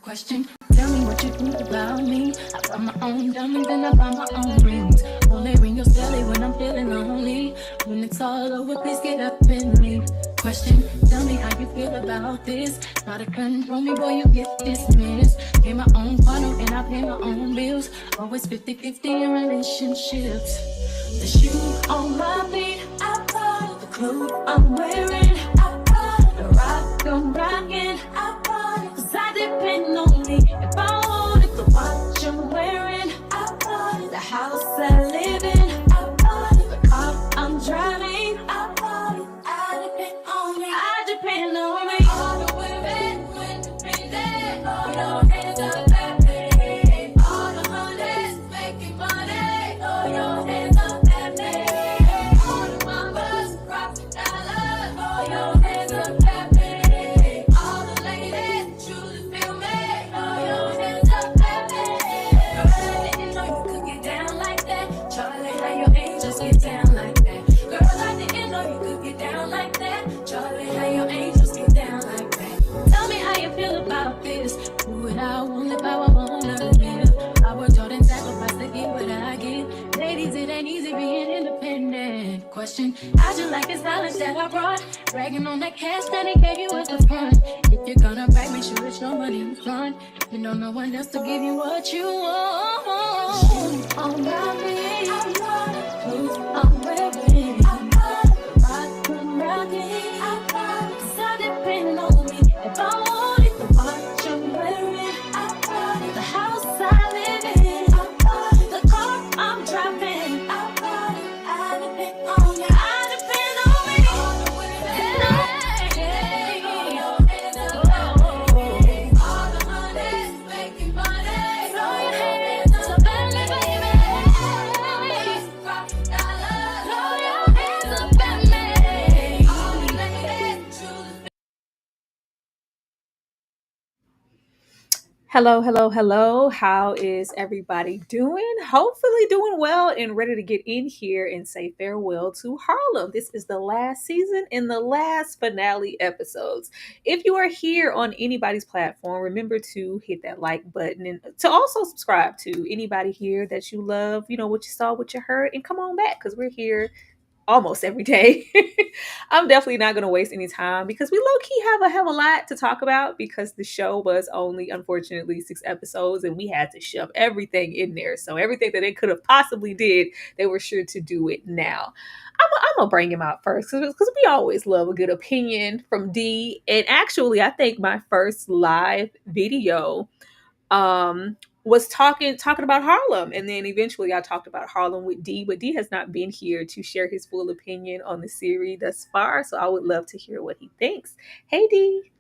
Question, tell me what you think about me. I buy my own diamonds and I buy my own rings. Only ring your celly when I'm feeling lonely. When it's all over, please get up and leave. Question, tell me how you feel about this. Try to control me, boy, you get dismissed. Pay my own funnel and I pay my own bills. Always 50-50 in relationships. The shoe on my feet, I bought the clothes I'm wearing. I bought the rock I'm rocking. I bought it 'cause I depend on me. If I wanted the watch I'm wearing, I bought it. The house I live in, I bought it. The car I'm driving, I bought it. I depend on me. I depend on me. All the women independent. All your hands up, baby. All the hunters making money. All your hands up, baby. All the mamas dropping dollars. All your hands up, baby. All the ladies truly feel me. All your hands up, baby. Girl, I didn't know you could get down like that. Charlie, how your angels get down like that. Girl, I didn't know you could get down like that. Charlie, how your angels get down like that. Tell me how you feel about this. Do it how I want, live how I wanna live. I worked hard and sacrificed to get what I get. Ladies, it ain't easy being independent. Question, how'd you like this knowledge that I brought? Bragging on that cash that he gave you at the front. If you're gonna brag, make sure it's your money in front. You know no one else to give you what you want. On my feet, clothes I'm wearing. Rock I'm rocking. 'Cause I depend on me. If I wanted the watch I'm wearing, I bought it. The house I live in, I bought it. The car I'm driving, I bought it. I depend on you. I depend on me. All the women, all your hands up, baby. All the hunters making money. Throw your hands up, baby. Dropping dollars. Throw your hands up, baby. All the ladies truly. Hello, hello, hello. How is everybody doing? Hopefully, doing well and ready to get in here and say farewell to Harlem. This is the last season and the last finale episodes. If you are here on anybody's platform, remember to hit that like button and to also subscribe to anybody here that you love, you know, what you saw, what you heard, and come on back because we're here almost every day. I'm definitely not going to waste any time because we low key have a lot to talk about because the show was only unfortunately 6 episodes and we had to shove everything in there. So everything that they could have possibly did, they were sure to do it now. I'm gonna bring him out first because we always love a good opinion from D. And actually, I think my first live video was talking about Harlem, and then eventually I talked about Harlem with D, but D has not been here to share his full opinion on the series thus far, so I would love to hear what he thinks. Hey D.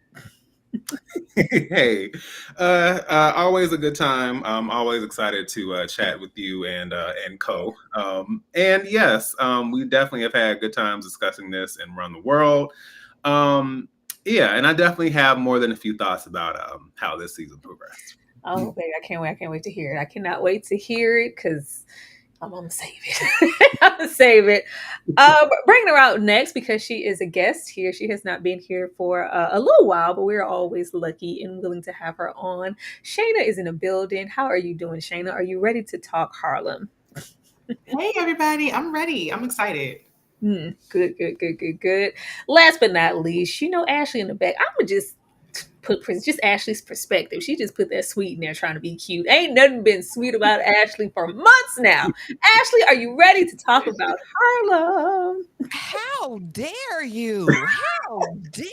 Hey, always a good time. I'm always excited to chat with you and Co. And yes, we definitely have had good times discussing this and around the world. Yeah, and I definitely have more than a few thoughts about how this season progressed. Oh baby, I can't wait to hear it. I cannot wait to hear it because I'm gonna save it. I'm gonna save it. Bringing her out next because she is a guest here. She has not been here for a little while, but we're always lucky and willing to have her on. Shayna is in the building. How are you doing, Shayna? Are you ready to talk Harlem? Hey, everybody. I'm ready. I'm excited. Good, good, good, good, good. Last but not least, you know Ashley in the back. I'm gonna just put just Ashley's perspective. She just put that sweet in there trying to be cute. Ain't nothing been sweet about Ashley for months now. Ashley, are you ready to talk about Harlem? How dare you? How dare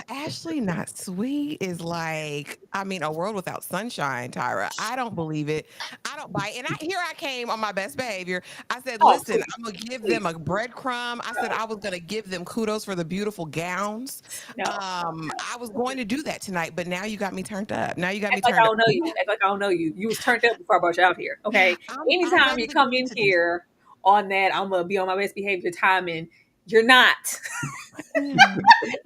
Ashley not sweet is like, I mean, a world without sunshine, Tyra. I don't believe it. I don't buy it. And here I came on my best behavior. I said, Oh, listen, I'm gonna give them a breadcrumb. I said I was gonna give them kudos for the beautiful gowns. no. I was going to do that tonight, but now you got me turned up. Now you got me Act like I turned up. don't know you. Act like I don't know you. You was turned up before I brought you out here. Okay. I'm Anytime ready you to come go in into here on that, I'm gonna be on my best behavior timing. You're not.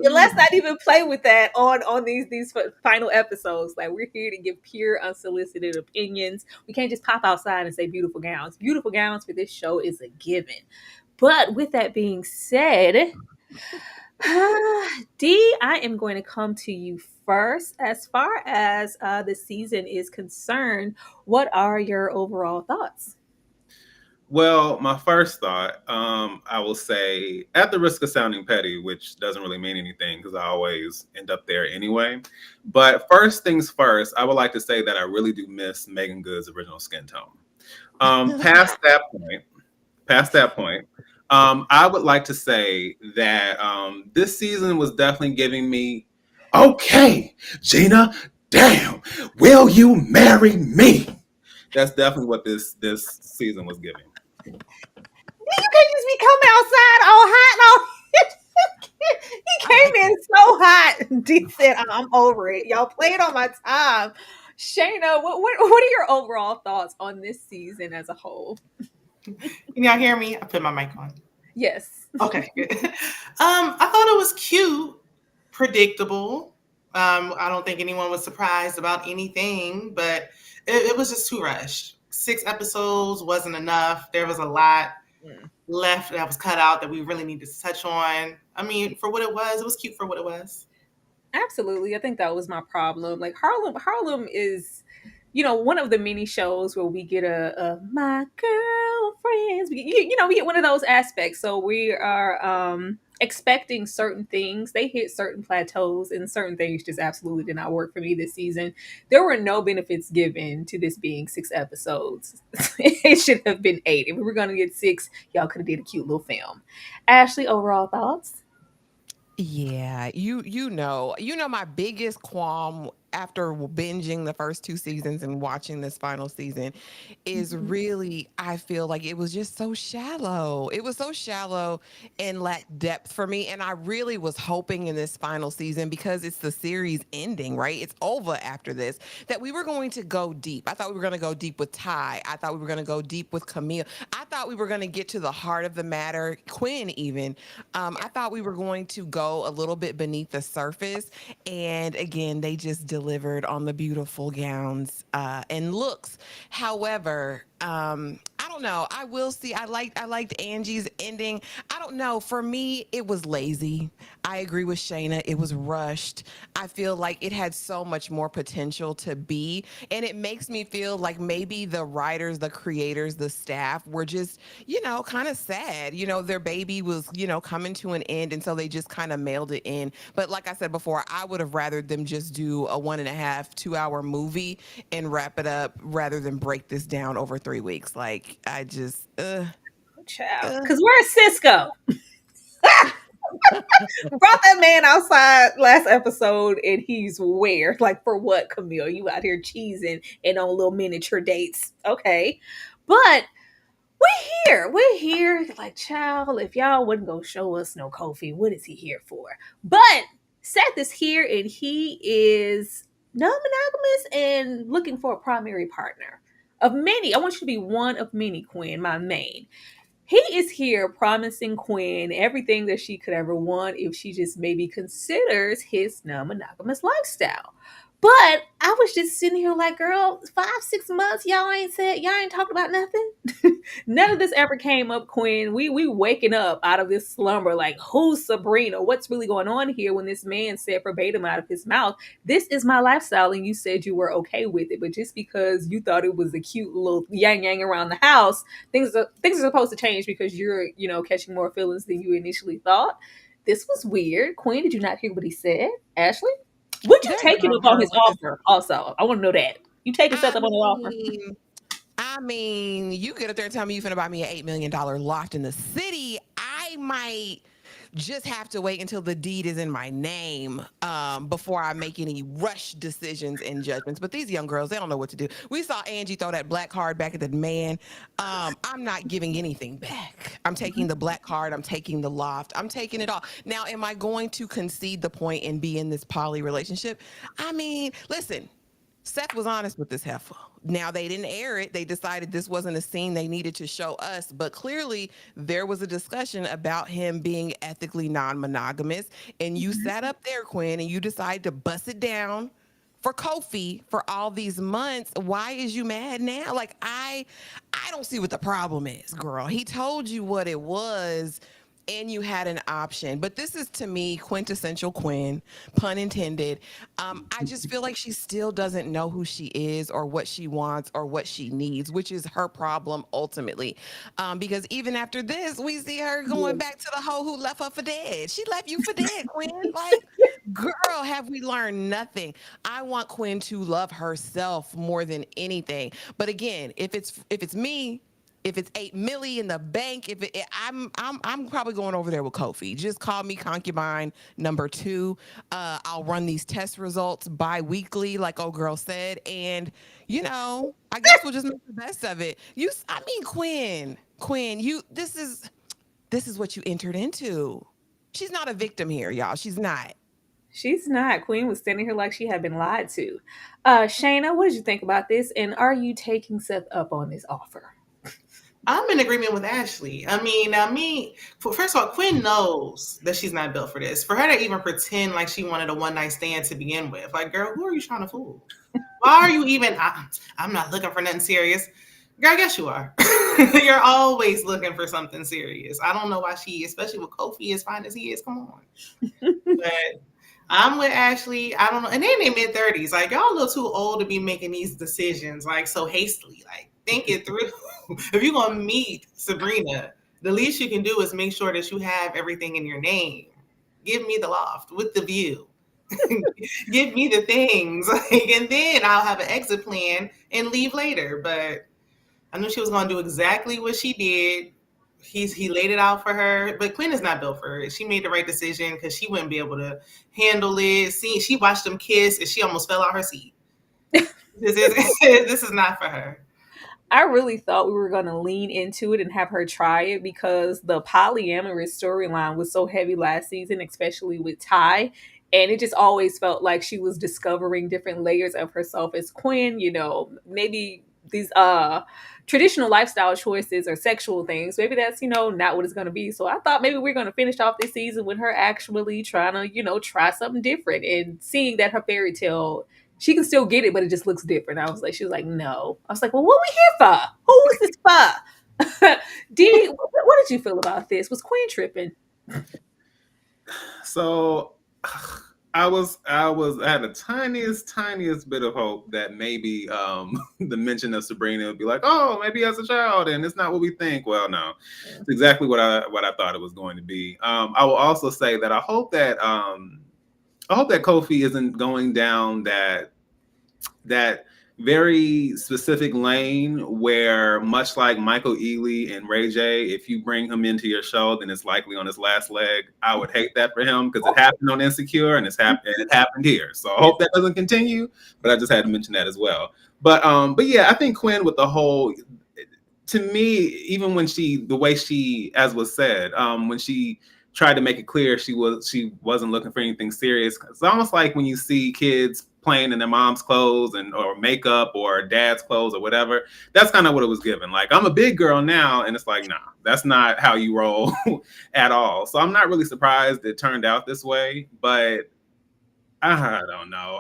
Let's not even play with that on these final episodes. Like we're here to give pure unsolicited opinions. We can't just pop outside and say beautiful gowns. Beautiful gowns for this show is a given. But with that being said, D, I am going to come to you first. As far as the season is concerned, what are your overall thoughts? Well, my first thought, I will say, at the risk of sounding petty, which doesn't really mean anything because I always end up there anyway. But first things first, I would like to say that I really do miss Megan Good's original skin tone. Past that point, past that point, I would like to say that this season was definitely giving me, okay, Gina, damn, will you marry me? That's definitely what this season was giving. You can't just be coming outside all hot and all. He I like came in that. so hot. D said, I'm over it. Y'all played on my time. Shayna, what are your overall thoughts on this season as a whole? Can y'all hear me? I put my mic on. Yes. Okay, good. I thought it was cute, predictable. I don't think anyone was surprised about anything, but it was just too rushed. 6 episodes wasn't enough. There was a lot Mm. left that was cut out that we really needed to touch on. I mean, for what it was cute for what it was. Absolutely. I think that was my problem. Like Harlem is, one of the mini shows where we get a my girlfriends. We get one of those aspects. So we are expecting certain things. They hit certain plateaus, and certain things just absolutely did not work for me this season. There were no benefits given to this being 6 episodes. It should have been 8. If we were gonna get 6, y'all could have did a cute little film. Ashley, overall thoughts? Yeah, you know my biggest qualm after binging the first 2 seasons and watching this final season is really I feel like it was just so shallow. It was so shallow and lacked depth for me. And I really was hoping in this final season, because it's the series ending, right? It's over after this, that we were going to go deep. I thought we were going to go deep with Tai. I thought we were going to go deep with Camille. I thought we were going to get to the heart of the matter, Quinn even. I thought we were going to go a little bit beneath the surface. And again, they just delivered on the beautiful gowns and looks. However, I don't know. I will see. I liked Angie's ending. I don't know. For me, it was lazy. I agree with Shayna. It was rushed. I feel like it had so much more potential to be. And it makes me feel like maybe the writers, the creators, the staff were just, kind of sad. Their baby was, coming to an end. And so they just kind of mailed it in. But like I said before, I would have rather them just do a 1.5, 2 hour movie and wrap it up rather than break this down over 3 weeks. Like, I just, Child. uh. Because where's Cisco? Brought that man outside last episode and he's where? Like, for what, Camille? You out here cheesing and on little miniature dates. Okay. But we're here. Like, child, if y'all wouldn't go show us no Kofi, what is he here for? But Seth is here and he is non-monogamous and looking for a primary partner. Of many, I want you to be one of many, Quinn, my main. He is here promising Quinn everything that she could ever want if she just maybe considers his non-monogamous lifestyle. But I was just sitting here like, girl, 5, 6 months, y'all ain't talked about nothing. None of this ever came up, Quinn. We waking up out of this slumber like, who's Sabrina? What's really going on here when this man said verbatim out of his mouth, this is my lifestyle, and you said you were okay with it. But just because you thought it was a cute little yang yang around the house, things are supposed to change because you're, catching more feelings than you initially thought. This was weird. Quinn, did you not hear what he said? Ashley? Would you That take him girl up on heard his what this. offer? Also, I want to know that. You take yourself I up on the offer? mean, I mean, you get up there and tell me you're finna buy me an $8 million loft in the city. I might just have to wait until the deed is in my name before I make any rush decisions and judgments. But these young girls, they don't know what to do. We saw Angie throw that black card back at the man. I'm not giving anything back. I'm taking the black card. I'm taking the loft. I'm taking it all. Now, am I going to concede the point and be in this poly relationship? I mean, listen. Seth was honest with this heifer. Now they didn't air it. They decided this wasn't a scene they needed to show us, but clearly there was a discussion about him being ethically non-monogamous. And you sat up there, Quinn, and you decided to bust it down for Kofi for all these months. Why is you mad now? Like I don't see what the problem is, girl. He told you what it was. and you had an option. But this is to me quintessential Quinn, pun intended. I just feel like she still doesn't know who she is or what she wants or what she needs, which is her problem ultimately. Because even after this, we see her going back to the hoe who left her for dead. She left you for dead, Quinn. Like, girl, have we learned nothing? I want Quinn to love herself more than anything. But again, if it's me, if it's 8 milli in the bank, I'm probably going over there with Kofi. Just call me concubine number 2. I'll run these test results bi-weekly, like old girl said, and I guess we'll just make the best of it. I mean, Quinn, this is what you entered into. She's not a victim here, y'all. She's not. She's not. Queen was standing here like she had been lied to. Shayna, what did you think about this? And are you taking Seth up on this offer? I'm in agreement with Ashley. I mean, first of all, Quinn knows that she's not built for this. For her to even pretend like she wanted a one night stand to begin with, like, girl, who are you trying to fool? Why are you even? I'm not looking for nothing serious. Girl, I guess you are. You're always looking for something serious. I don't know why she, especially with Kofi as fine as he is. Come on. But I'm with Ashley. I don't know. And they in their mid-30s. Like, y'all a little too old to be making these decisions, like, so hastily. Like, think it through. If you're going to meet Sabrina, the least you can do is make sure that you have everything in your name. Give me the loft with the view. Give me the things. And then I'll have an exit plan and leave later. But I knew she was going to do exactly what she did. He laid it out for her, but Quinn is not built for it. She made the right decision because she wouldn't be able to handle it. See, she watched them kiss and she almost fell out her seat. This is not for her. I really thought we were going to lean into it and have her try it because the polyamorous storyline was so heavy last season, especially with Tai. And it just always felt like she was discovering different layers of herself as Quinn, maybe these traditional lifestyle choices or sexual things. Maybe that's, not what it's going to be. So I thought maybe we're going to finish off this season with her actually trying to, try something different and seeing that her fairy tale, she can still get it, but it just looks different. She was like, no. I was like, well, what we here for? Who is this for? D, what did you feel about this? Was Quinn tripping? So I had the tiniest bit of hope that maybe the mention of Sabrina would be like, oh, maybe as a child, and it's not what we think. Well, no, it's exactly what I thought it was going to be. I will also say that I hope that Kofi isn't going down that very specific lane where, much like Michael Ealy and Ray J, if you bring him into your show, then it's likely on his last leg. I would hate that for him because it happened on Insecure and it happened here. So I hope that doesn't continue. But I just had to mention that as well. But yeah, I think Quinn with the whole, to me, even when the way she, as was said, when she tried to make it clear she wasn't looking for anything serious. It's almost like when you see kids playing in their mom's clothes or makeup or dad's clothes or whatever. That's kind of what it was given. Like, I'm a big girl now, and it's like, nah, that's not how you roll at all. So I'm not really surprised it turned out this way, but I don't know.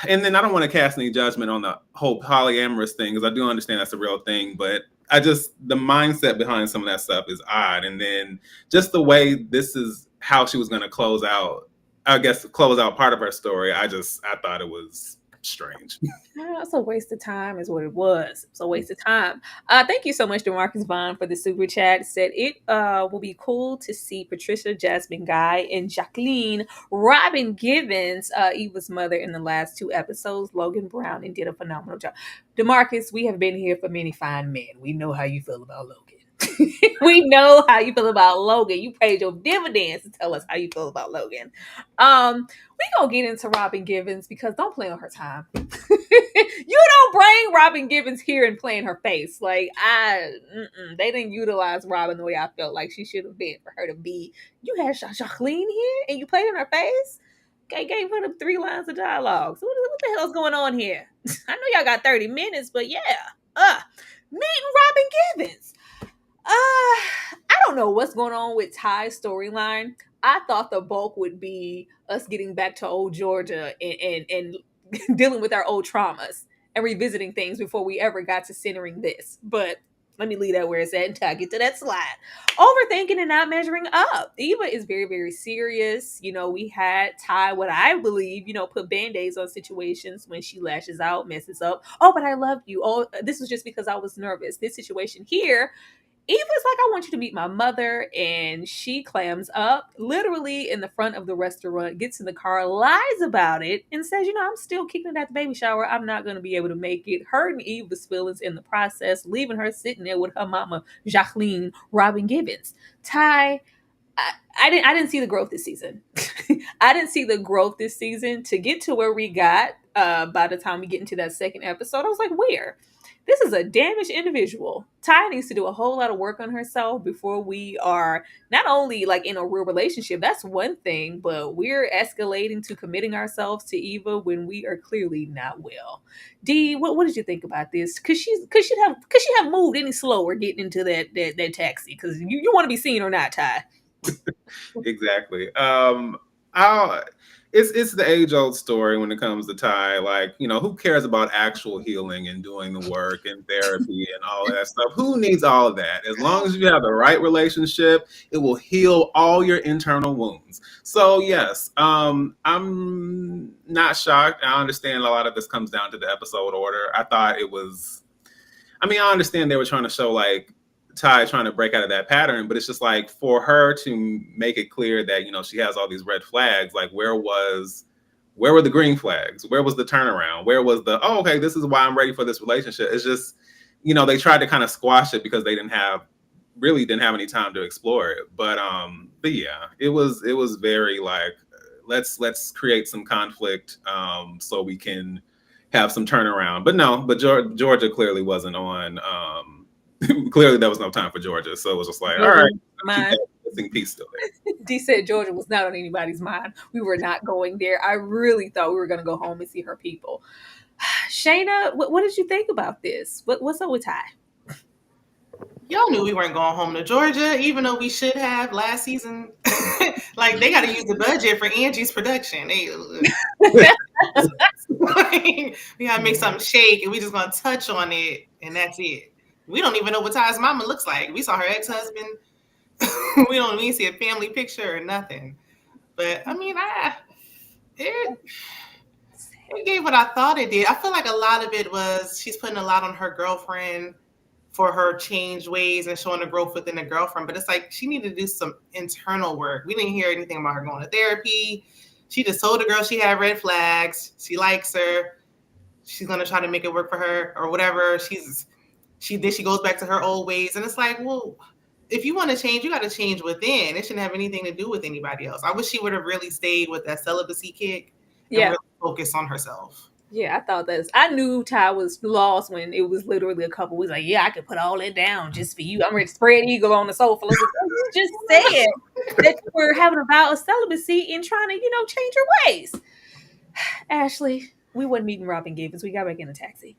And then I don't want to cast any judgment on the whole polyamorous thing because I do understand that's a real thing, but the mindset behind some of that stuff is odd. And then just the way this is how she was going to close out part of her story. I thought it was strange. It's a waste of time is what it was. It's a waste of time. Thank you so much, DeMarcus Vaughn, for the super chat. Said it will be cool to see Patricia, Jasmine Guy, and Jacqueline Robin Givens, Eva's mother, in the last 2 episodes. Logan Brown and did a phenomenal job. DeMarcus, we have been here for many fine men. We know how you feel about Logan. We know how you feel about Logan. You paid your dividends to tell us how you feel about Logan. We gonna get into Robin Givens because don't play on her time. You don't bring Robin Givens here and play in her face. Like, they didn't utilize Robin the way I felt like she should have been for her to be. You had Jacqueline here and you played in her face. Okay, gave her the 3 lines of dialogue. So what the hell's going on here? I know y'all got 30 minutes, but yeah. Meeting Robin Givens. I don't know what's going on with Ty's storyline. I thought the bulk would be us getting back to old Georgia and dealing with our old traumas and revisiting things before we ever got to centering this. But Let me leave that where it's at until I get to that slide. Overthinking and not measuring up. Eva is very, very serious. We had Tai, what I believe, put band-aids on situations when she lashes out, messes up. Oh, but I love you. Oh, this was just because I was nervous. This situation here, Eva's like, I want you to meet my mother. And she clams up literally in the front of the restaurant, gets in the car, lies about it, and says, I'm still kicking it at the baby shower. I'm not going to be able to make it. Hurting Eva's feelings in the process, leaving her sitting there with her mama, Jacqueline Robin Gibbons. Tai, I didn't see the growth this season. I didn't see the growth this season to get to where we got by the time we get into that second episode. I was like, where? This is a damaged individual. Tai needs to do a whole lot of work on herself before we are not only like in a real relationship. That's one thing, but we're escalating to committing ourselves to Eva when we are clearly not well. D, what did you think about this? Could she have moved any slower getting into that taxi? Because you want to be seen or not, Tai? Exactly. I'll, it's the age old story when it comes to Tai. Like, who cares about actual healing and doing the work and therapy and all that stuff? Who needs all of that? As long as you have the right relationship, it will heal all your internal wounds. So yes, I'm not shocked. I understand a lot of this comes down to the episode order. I thought it was. I mean, I understand they were trying to show like Tai trying to break out of that pattern, but it's just like for her to make it clear that she has all these red flags. Like, where were the green flags? Where was the turnaround? Where was the okay, this is why I'm ready for this relationship? It's just they tried to kind of squash it because they didn't have any time to explore it. But yeah, it was very like let's create some conflict so we can have some turnaround. But no, Georgia clearly wasn't on. Clearly, there was no time for Georgia, so it was just like, all right, keep that missing piece still there. D said Georgia was not on anybody's mind. We were not going there. I really thought we were going to go home and see her people. Shayna, what did you think about this? What's up with Tai? Y'all knew we weren't going home to Georgia, even though we should have last season. Like, they got to use the budget for Angie's production. We got to make something shake, and we just going to touch on it, and that's it. We don't even know what Ty's mama looks like. We saw her ex-husband. we don't even see a family picture or nothing. But I mean, it gave what I thought it did. I feel like a lot of it was she's putting a lot on her girlfriend for her changed ways and showing the growth within the girlfriend. But it's like she needed to do some internal work. We didn't hear anything about her going to therapy. She just told the girl she had red flags. She likes her. She's gonna try to make it work for her or whatever. She goes back to her old ways. And it's like, well, if you want to change, you got to change within. It shouldn't have anything to do with anybody else. I wish she would have really stayed with that celibacy kick and really focus on herself. Yeah, I knew Tai was lost when it was literally a couple weeks. Like, yeah, I could put all that down just for you. I'm ready to spread eagle on the sofa. You just said that you were having a vow of celibacy and trying to, change your ways. Ashley, we wasn't meeting Robin Gibbons. We got back in a taxi.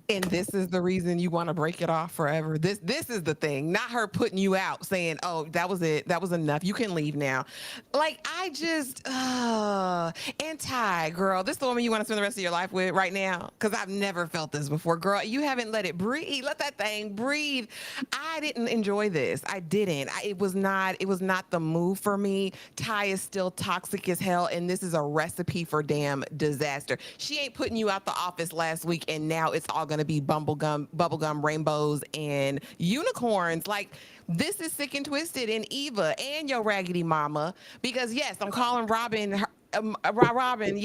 And this is the reason you want to break it off forever. This is the thing, not her putting you out saying, oh, that was it. That was enough. You can leave now. Like, I just, and Tai, girl, this is the woman you want to spend the rest of your life with right now? Because I've never felt this before. Girl, you haven't let it breathe. Let that thing breathe. I didn't enjoy this. I didn't. It was not the move for me. Tai is still toxic as hell, and this is a recipe for damn disaster. She ain't putting you out the office last week, and now it's all going to be bubblegum rainbows and unicorns. Like, this is sick and twisted in Eva and your raggedy mama, because yes, I'm calling Robin Robin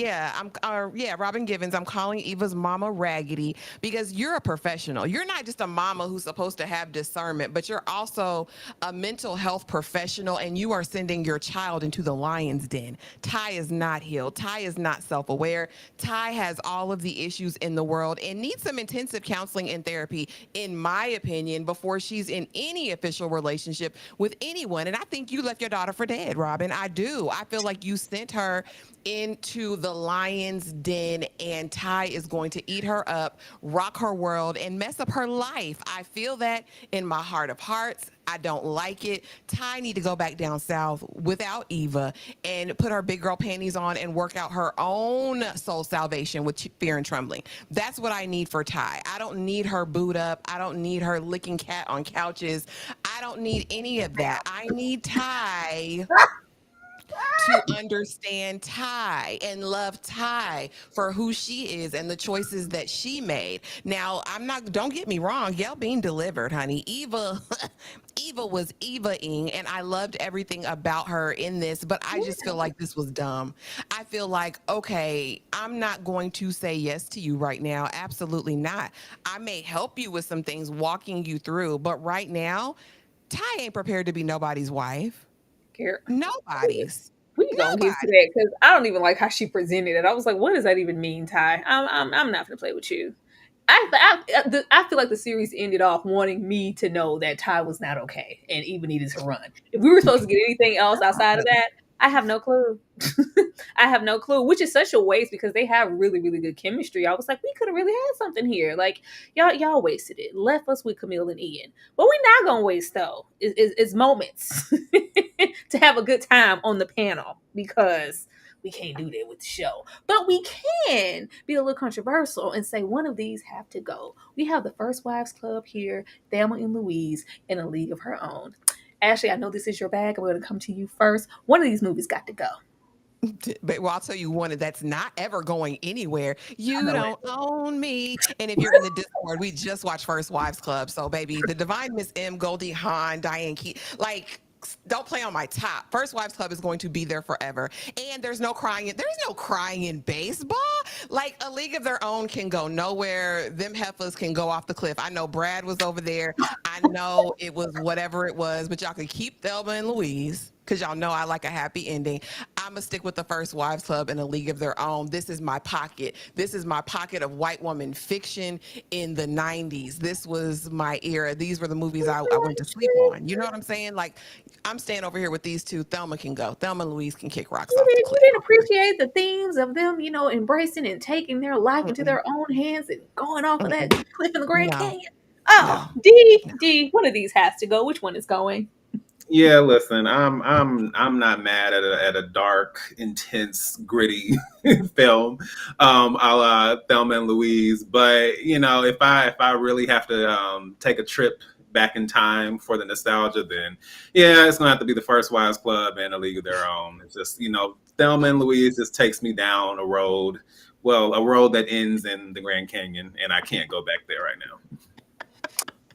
Givens. I'm calling Eva's mama raggedy because you're a professional. You're not just a mama who's supposed to have discernment, but you're also a mental health professional, and you are sending your child into the lion's den. Tai is not healed. Tai is not self-aware. Tai has all of the issues in the world and needs some intensive counseling and therapy, in my opinion, before she's in any official relationship with anyone. And I think you left your daughter for dead, Robin. I do. I feel like you sent her into the lion's den, and Tai is going to eat her up, rock her world, and mess up her life. I feel that in my heart of hearts. I don't like it. Tai need to go back down south without Eva and put her big girl panties on and work out her own soul salvation with fear and trembling. That's what I need for Tai. I don't need her boot up. I don't need her licking cat on couches. I don't need any of that. I need Tai to understand Tai and love Tai for who she is and the choices that she made. Now, don't get me wrong, Yell being delivered, honey. Eva, Eva was Eva-ing, and I loved everything about her in this, but I just feel like this was dumb. I feel like, okay, I'm not going to say yes to you right now. Absolutely not. I may help you with some things, walking you through, but right now, Tai ain't prepared to be nobody's wife. Nobody's. We gonna get to that because I don't even like how she presented it. I was like, "What does that even mean, Tai? I'm not gonna play with you." I feel like the series ended off wanting me to know that Tai was not okay and Eva needed to run. If we were supposed to get anything else outside of that, I have no clue. I have no clue, which is such a waste because they have really, really good chemistry. I was like, we could have really had something here. Like y'all wasted it. Left us with Camille and Ian. What we're not gonna waste though is moments to have a good time on the panel because we can't do that with the show. But we can be a little controversial and say one of these have to go. We have the First Wives Club here, Thelma and Louise, in A League of Her Own. Ashley, I know this is your bag. I'm going to come to you first. One of these movies got to go. But I'll tell you one that's not ever going anywhere. You don't own me. And if you're in the Discord, we just watched First Wives Club. So, baby, the Divine Miss M, Goldie Hawn, Diane Keaton, like, don't play on my top. First Wives Club is going to be there forever. And there's no crying. There's no crying in baseball. Like, A League of Their Own can go nowhere. Them heifers can go off the cliff. I know Brad was over there. I know it was whatever it was, but y'all could keep Thelma and Louise because y'all know I like a happy ending. I'm going to stick with the First Wives Club and A League of Their Own. This is my pocket. This is my pocket of white woman fiction in the 90s. This was my era. These were the movies I went to sleep on. You know what I'm saying? Like, I'm staying over here with these two. Thelma can go. Thelma and Louise can kick rocks off the cliff. You didn't appreciate the themes of them, embracing and taking their life into their own hands and going off of that cliff in the Grand Canyon. Oh, no. D, one of these has to go. Which one is going? Yeah, listen, I'm not mad at a dark, intense, gritty film, a la Thelma and Louise. But if I really have to take a trip back in time for the nostalgia, then yeah, it's gonna have to be the First Wives Club and A League of Their Own. It's just Thelma and Louise just takes me down a road that ends in the Grand Canyon, and I can't go back there right now.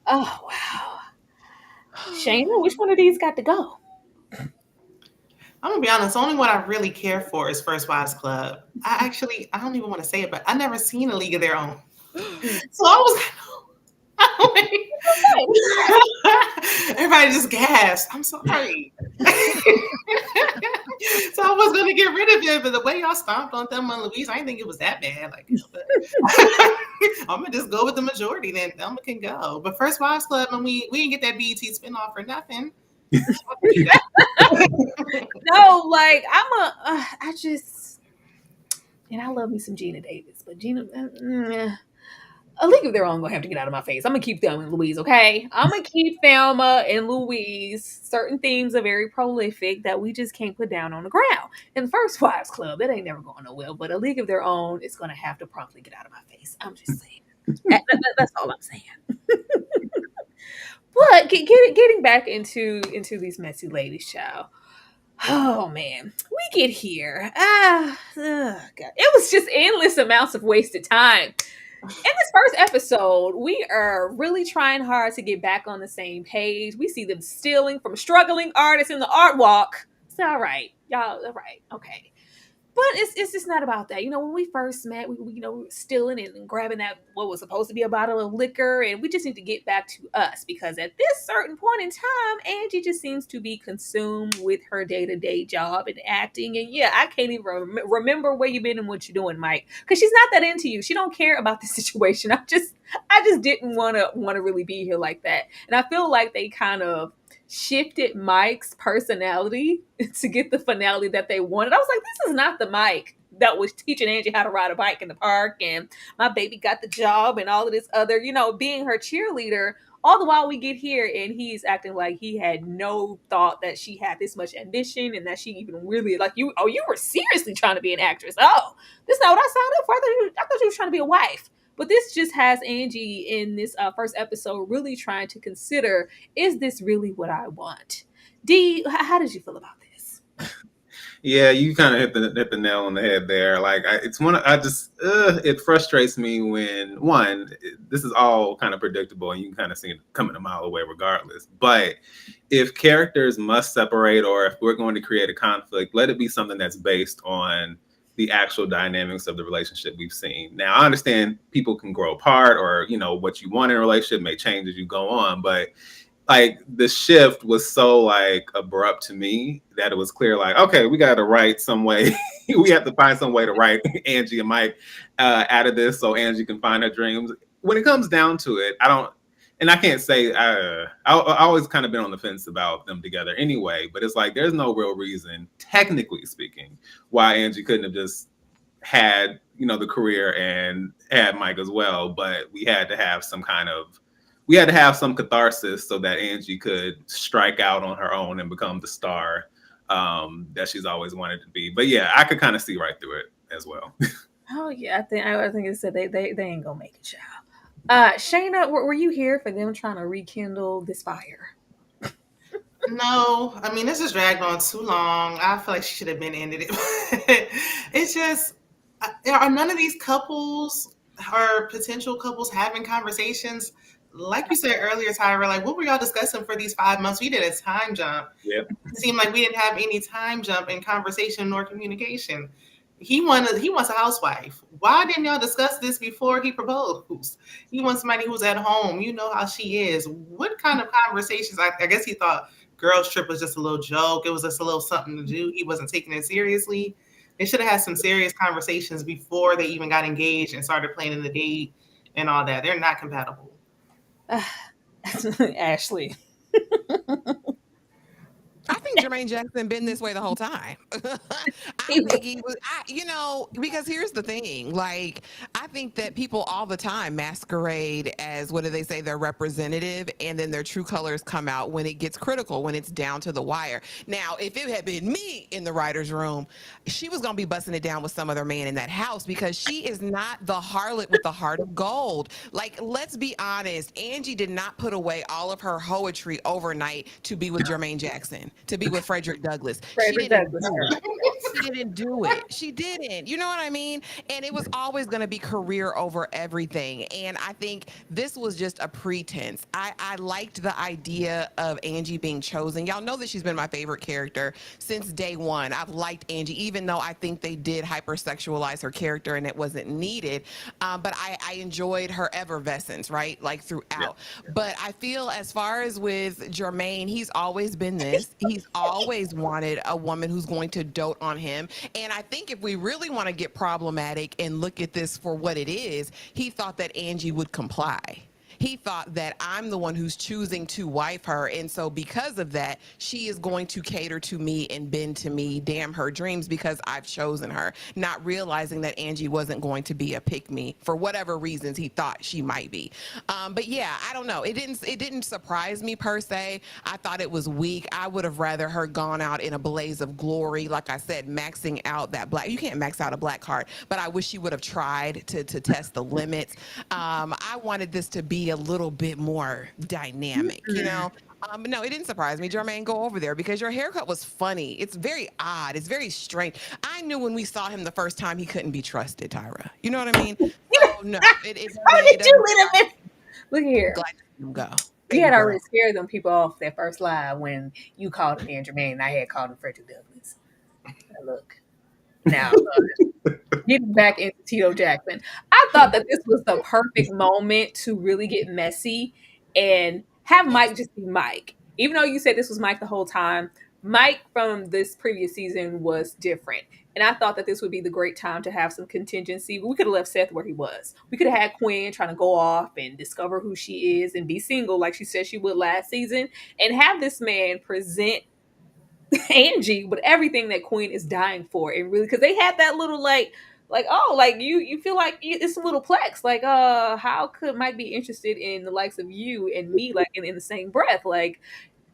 Oh wow. Shayna, which one of these got to go? I'm gonna be honest, the only one I really care for is First Wives Club. I don't even want to say it, but I never seen A League of Their Own. So I was everybody just gasped. I'm sorry. So I was gonna get rid of it, but the way y'all stomped on Thelma and Louise, I didn't think it was that bad. I'm gonna just go with the majority. Then Thelma can go. But First Wives Club, and we didn't get that BET spinoff for nothing. No, like I love me some Gina Davis, but A League of Their Own gonna have to get out of my face. I'm gonna keep Thelma and Louise, okay? I'm gonna keep Thelma and Louise. Certain themes are very prolific that we just can't put down on the ground. And the First Wives Club, it ain't never going nowhere. But A League of Their Own is gonna have to promptly get out of my face. I'm just saying. That's all I'm saying. But getting back into these messy ladies, child. Oh man, we get here. God. It was just endless amounts of wasted time. In this first episode, we are really trying hard to get back on the same page. We see them stealing from struggling artists in the art walk. It's all right, y'all. All right, okay. But it's just not about that. When we first met, we were stealing and grabbing that what was supposed to be a bottle of liquor, and we just need to get back to us because at this certain point in time, Angie just seems to be consumed with her day-to-day job and acting. And yeah, I can't even remember where you've been and what you're doing, Mike, because she's not that into you. She don't care about the situation. I just didn't want to really be here like that, and I feel like they kind of shifted Mike's personality to get the finale that they wanted. I was like, this is not the Mike that was teaching Angie how to ride a bike in the park and my baby got the job and all of this other, being her cheerleader. All the while we get here and he's acting like he had no thought that she had this much ambition and that she even really like you. Oh, you were seriously trying to be an actress. Oh, this is not what I signed up for. I thought you was trying to be a wife. But this just has Angie in this first episode really trying to consider, is this really what I want? D, how did you feel about this? Yeah, you kind of hit the nail on the head there. Like, it frustrates me when this is all kind of predictable and you can kind of see it coming a mile away regardless. But if characters must separate or if we're going to create a conflict, let it be something that's based on the actual dynamics of the relationship we've seen. Now, I understand people can grow apart or, what you want in a relationship may change as you go on, but like the shift was so like abrupt to me that it was clear like, okay, we got to write some way. We have to find some way to write Angie and Mike out of this so Angie can find her dreams. When it comes down to it, I can't say I always kind of been on the fence about them together anyway, but it's like there's no real reason, technically speaking, why Angie couldn't have just had, the career and had Mike as well. But we had to have some catharsis so that Angie could strike out on her own and become the star that she's always wanted to be. But yeah, I could kind of see right through it as well. Oh yeah, I think it said they ain't gonna make it, child. Shayna, were you here for them trying to rekindle this fire? No, I mean, this has dragged on too long. I feel like she should have been ended it. It's just, are none of these couples or potential couples having conversations? Like you said earlier, Tyra, like what were y'all discussing for these 5 months? We did a time jump. Yep. It seemed like we didn't have any time jump in conversation nor communication. He wants a housewife. Why didn't y'all discuss this before he proposed? He wants somebody who's at home. You know how she is. What kind of conversations? I guess he thought girls trip was just a little joke. It was just a little something to do. He wasn't taking it seriously. They should have had some serious conversations before they even got engaged and started planning the date and all that. They're not compatible. Ashley. I think Jermaine Jackson been this way the whole time. I think he was, because here's the thing. Like, I think that people all the time masquerade as, what do they say, their representative, and then their true colors come out when it gets critical, when it's down to the wire. Now, if it had been me in the writer's room, she was going to be busting it down with some other man in that house because she is not the harlot with the heart of gold. Like, let's be honest. Angie did not put away all of her poetry overnight to be with Jermaine Jackson, to be with Frederick Douglass. She didn't do it. She didn't. You know what I mean? And it was always going to be career over everything. And I think this was just a pretense. I liked the idea of Angie being chosen. Y'all know that she's been my favorite character since day one. I've liked Angie, even though I think they did hypersexualize her character and it wasn't needed. But I enjoyed her effervescence, right? Like throughout. Yeah. But I feel as far as with Jermaine, he's always been this. He's always wanted a woman who's going to dote on him. And I think if we really want to get problematic and look at this for what it is, he thought that Angie would comply. He thought that I'm the one who's choosing to wife her. And so because of that, she is going to cater to me and bend to me, damn her dreams, because I've chosen her, not realizing that Angie wasn't going to be a pick-me for whatever reasons he thought she might be. But yeah, I don't know. It didn't surprise me per se. I thought it was weak. I would have rather her gone out in a blaze of glory. Like I said, maxing out that black, you can't max out a black heart, but I wish she would have tried to test the limits. I wanted this to be a little bit more dynamic, you know? No, it didn't surprise me. Jermaine, go over there because your haircut was funny. It's very odd. It's very strange. I knew when we saw him the first time he couldn't be trusted, Tyra. You know what I mean? So, no, Look here. Glad to see him go. You had already scared them people off that first live when you called him Jermaine and I had called him Frederick Douglass. Now, look. Now, getting back into Tito Jackson, I thought that this was the perfect moment to really get messy and have Mike just be Mike. Even though you said this was Mike the whole time, Mike from this previous season was different. And I thought that this would be the great time to have some contingency. We could have left Seth where he was. We could have had Quinn trying to go off and discover who she is and be single like she said she would last season, and have this man present Angie with everything that Quinn is dying for. And really, because they had that little you feel like it's a litlittle plex. Like, how could Mike be interested in the likes of you and me, like in the same breath? Like,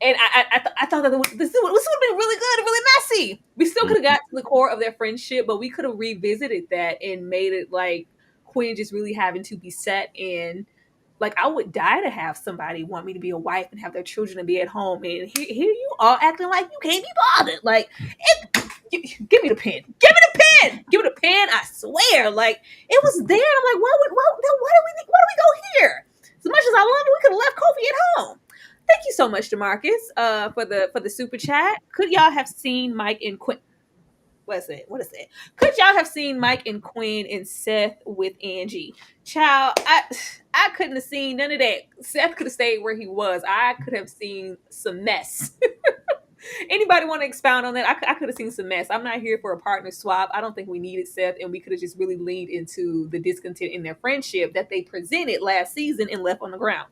and I thought that this would have been really good and really messy. We still could have got to the core of their friendship, but we could have revisited that and made it like Quinn just really having to be set in. Like, I would die to have somebody want me to be a wife and have their children to be at home, and here you are acting like you can't be bothered. Like, give me the pen. Give me the pen. Give me the pen. I swear. Like, it was there. And I'm like, why do we go here? As much as I love it, we could have left Kofi at home. Thank you so much, DeMarcus, for the super chat. Could y'all have seen Mike and Quinn? What is it? Could y'all have seen Mike and Quinn and Seth with Angie? Child, I couldn't have seen none of that. Seth could have stayed where he was. I could have seen some mess. Anybody want to expound on that? I could have seen some mess. I'm not here for a partner swap. I don't think we needed Seth, and we could have just really leaned into the discontent in their friendship that they presented last season and left on the ground.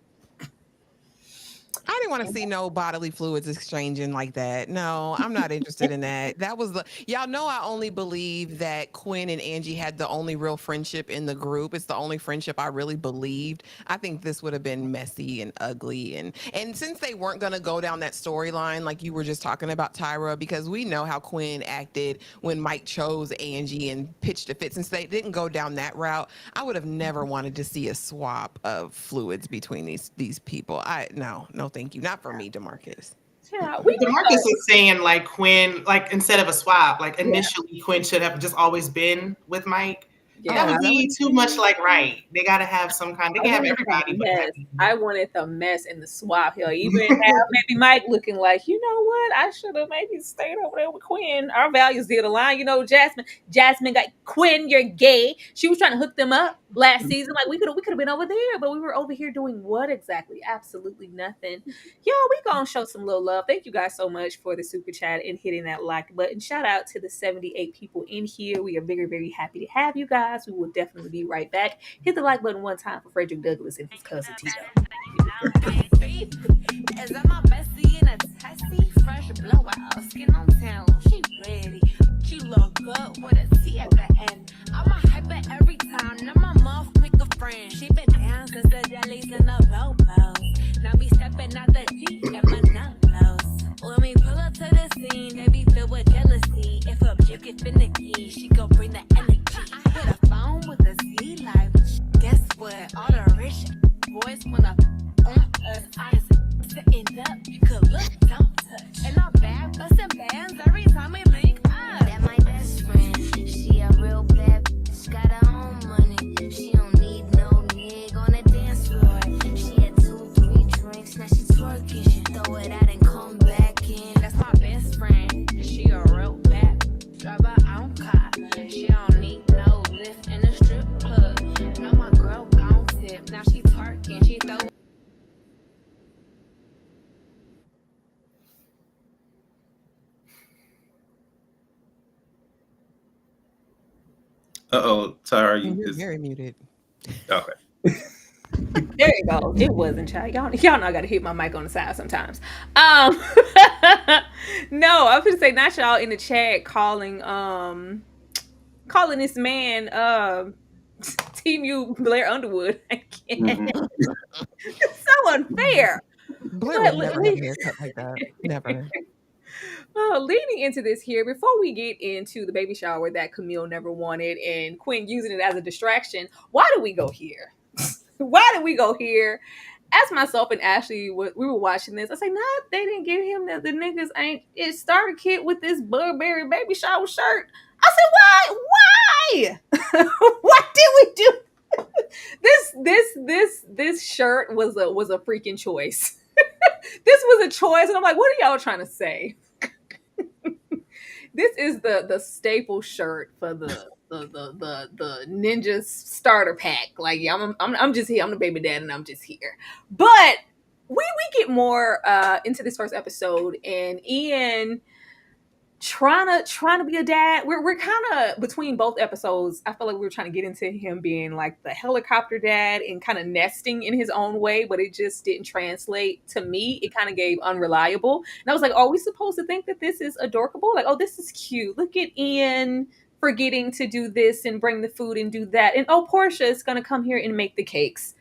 I didn't want to see no bodily fluids exchanging like that. No, I'm not interested in that. That was y'all know I only believe that Quinn and Angie had the only real friendship in the group. It's the only friendship I really believed. I think this would have been messy and ugly. And since they weren't going to go down that storyline like you were just talking about, Tyra, because we know how Quinn acted when Mike chose Angie and pitched a fit. Since they didn't go down that route, I would have never wanted to see a swap of fluids between these people. No, thank you. Not for me, DeMarcus. Yeah, DeMarcus is saying like Quinn, like instead of a swap, like initially Quinn should have just always been with Mike. Yeah, that would be too much like right. They gotta have some kind. They can have everybody. But I wanted the mess in the swap. Hell, even have maybe Mike looking like, you know what? I should have maybe stayed over there with Quinn. Our values did align. You know, Jasmine got Quinn. You're gay. She was trying to hook them up last season. Like we could have been over there, but we were over here doing what exactly? Absolutely nothing. Y'all, we gonna show some little love. Thank you guys so much for the super chat and hitting that like button. Shout out to the 78 people in here. We are very, very happy to have you guys. We will definitely be right back. Hit the like button one time for Frederick Douglass and his cousin Tito. Is that my bestie in a testy? Fresh blowout, skin on town. She ready. She look good with a T at the end. I'm a hyper every time. Now my mouth pick a friend. She been down since the jellies and the bobos. Now me stepping out the Jeep and my nullos. When we pull up to the scene, they be filled with jealousy. If a chick is finicky, she gon' bring the energy. I hit a phone with a Z life. Guess what? All the rich boys wanna on us. I just sitting up. You could look, don't touch. And I'm bad, bustin' bands every time we link up. That my best friend. She a real bad bitch. Got her own money. She don't need no nigga on the dance floor. She had 2-3 drinks. Now she twerking. She throw it out and come back in. That's my best friend. She a real bad bitch. Drive her own car. She don't need no lift in the strip club. Now my girl gon' tip. Now she twerking. She throw. Tyra, You're very muted. Okay. There you go. It wasn't, child. Y'all know I gotta hit my mic on the side sometimes. No, I was gonna say, not y'all in the chat calling this man Team U Blair Underwood. I can't. It's so unfair. Blair would never have a haircut like that. Never. Leading into this here, before we get into the baby shower that Camille never wanted and Quinn using it as a distraction, why do we go here? Why did we go here? As myself and Ashley, we were watching this, I say, nah, they didn't give him the niggas ain't it starter kit with this Burberry baby shower shirt. I said, why? What did we do? This shirt was a freaking choice. This was a choice, and I'm like, what are y'all trying to say? This is the staple shirt for the ninja starter pack. Like, yeah, I'm just here. I'm the baby dad, and I'm just here. But we get more into this first episode, and Ian trying to be a dad. We're kind of between both episodes. I feel like we were trying to get into him being like the helicopter dad and kind of nesting in his own way, but it just didn't translate to me. It kind of gave unreliable, and I was like, are we supposed to think that this is adorable? Like, oh, this is cute. Look at Ian forgetting to do this and bring the food and do that, and oh, Porsha is gonna come here and make the cakes.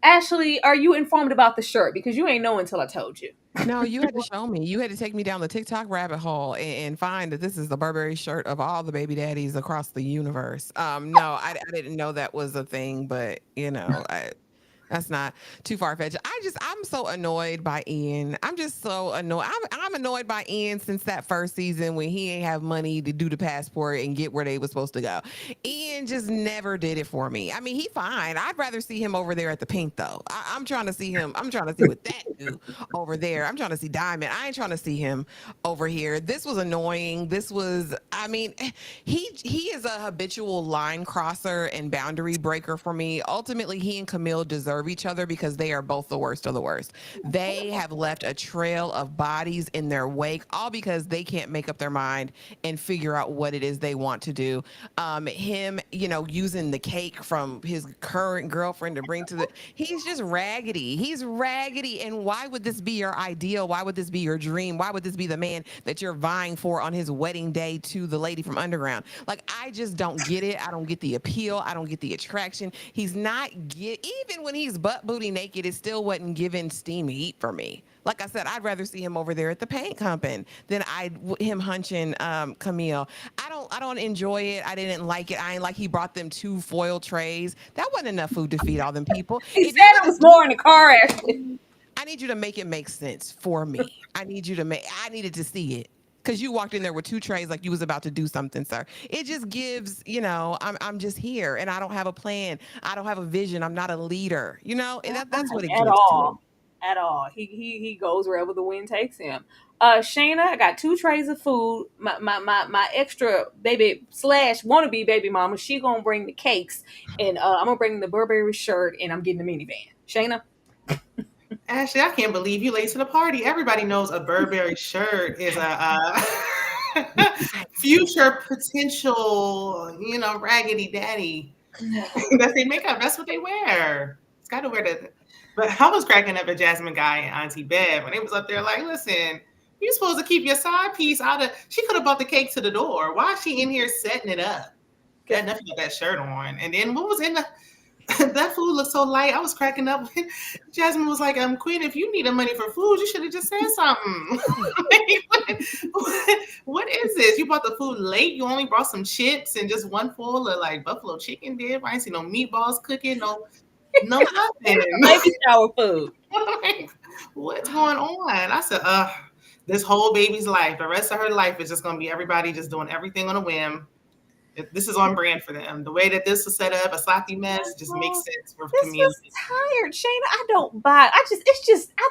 Ashley, are you informed about the shirt? Because you ain't know until I told you. No, you had to show me. You had to take me down the TikTok rabbit hole and find that this is the Burberry shirt of all the baby daddies across the universe. No, I didn't know that was a thing, but that's not too far fetched. I'm so annoyed by Ian. I'm just so annoyed. I'm annoyed by Ian since that first season when he ain't have money to do the passport and get where they was supposed to go. Ian just never did it for me. I mean, he fine. I'd rather see him over there at the Pink though. I'm trying to see him. I'm trying to see what that do over there. I'm trying to see Diamond. I ain't trying to see him over here. This was annoying. This was. I mean, he is a habitual line crosser and boundary breaker for me. Ultimately, he and Camille deserve each other because they are both the worst of the worst. They have left a trail of bodies in their wake, all because they can't make up their mind and figure out what it is they want to do. Him, using the cake from his current girlfriend to bring to he's just raggedy. He's raggedy. And why would this be your ideal? Why would this be your dream? Why would this be the man that you're vying for on his wedding day to the lady from Underground? Like, I just don't get it. I don't get the appeal. I don't get the attraction. He's not even when he's butt booty naked, it still wasn't giving steamy heat for me. Like I said, I'd rather see him over there at the paint comping than him hunching Camille. I don't enjoy it. I didn't like it. I ain't like he brought them 2 foil trays. That wasn't enough food to feed all them people. He said it was more in the car, Ashley. I need you to make it make sense for me. I needed to see it. Because you walked in there with 2 trays like you was about to do something, sir. It just gives, I'm just here and I don't have a plan. I don't have a vision. I'm not a leader. That's what it gives to me. At all. He goes wherever the wind takes him. Shayna, I got 2 trays of food. My extra baby / wannabe baby mama, she gonna bring the cakes, and I'm gonna bring the Burberry shirt, and I'm getting the minivan. Shayna. Ashley, I can't believe you late to the party. Everybody knows a Burberry shirt is a future potential, raggedy daddy. That's their makeup. That's what they wear. It's got to wear that. But I was cracking up at Jasmine Guy and Auntie Bev when they was up there like, listen, you're supposed to keep your side piece out of. She could have brought the cake to the door. Why is she in here setting it up? Got nothing with that shirt on. And then what was in the. That food looked so light. I was cracking up. Jasmine was like, Quinn, if you needed money for food, you should have just said something. What is this? You bought the food late? You only brought some chips and just one full of like buffalo chicken dip? I ain't see no meatballs cooking, no nothing. Baby shower food. What's going on? I said, this whole baby's life, the rest of her life is just going to be everybody just doing everything on a whim. This is on brand for them. The way that this was set up, a sloppy mess, just makes sense for community. This is tired, Shayna. I don't buy. I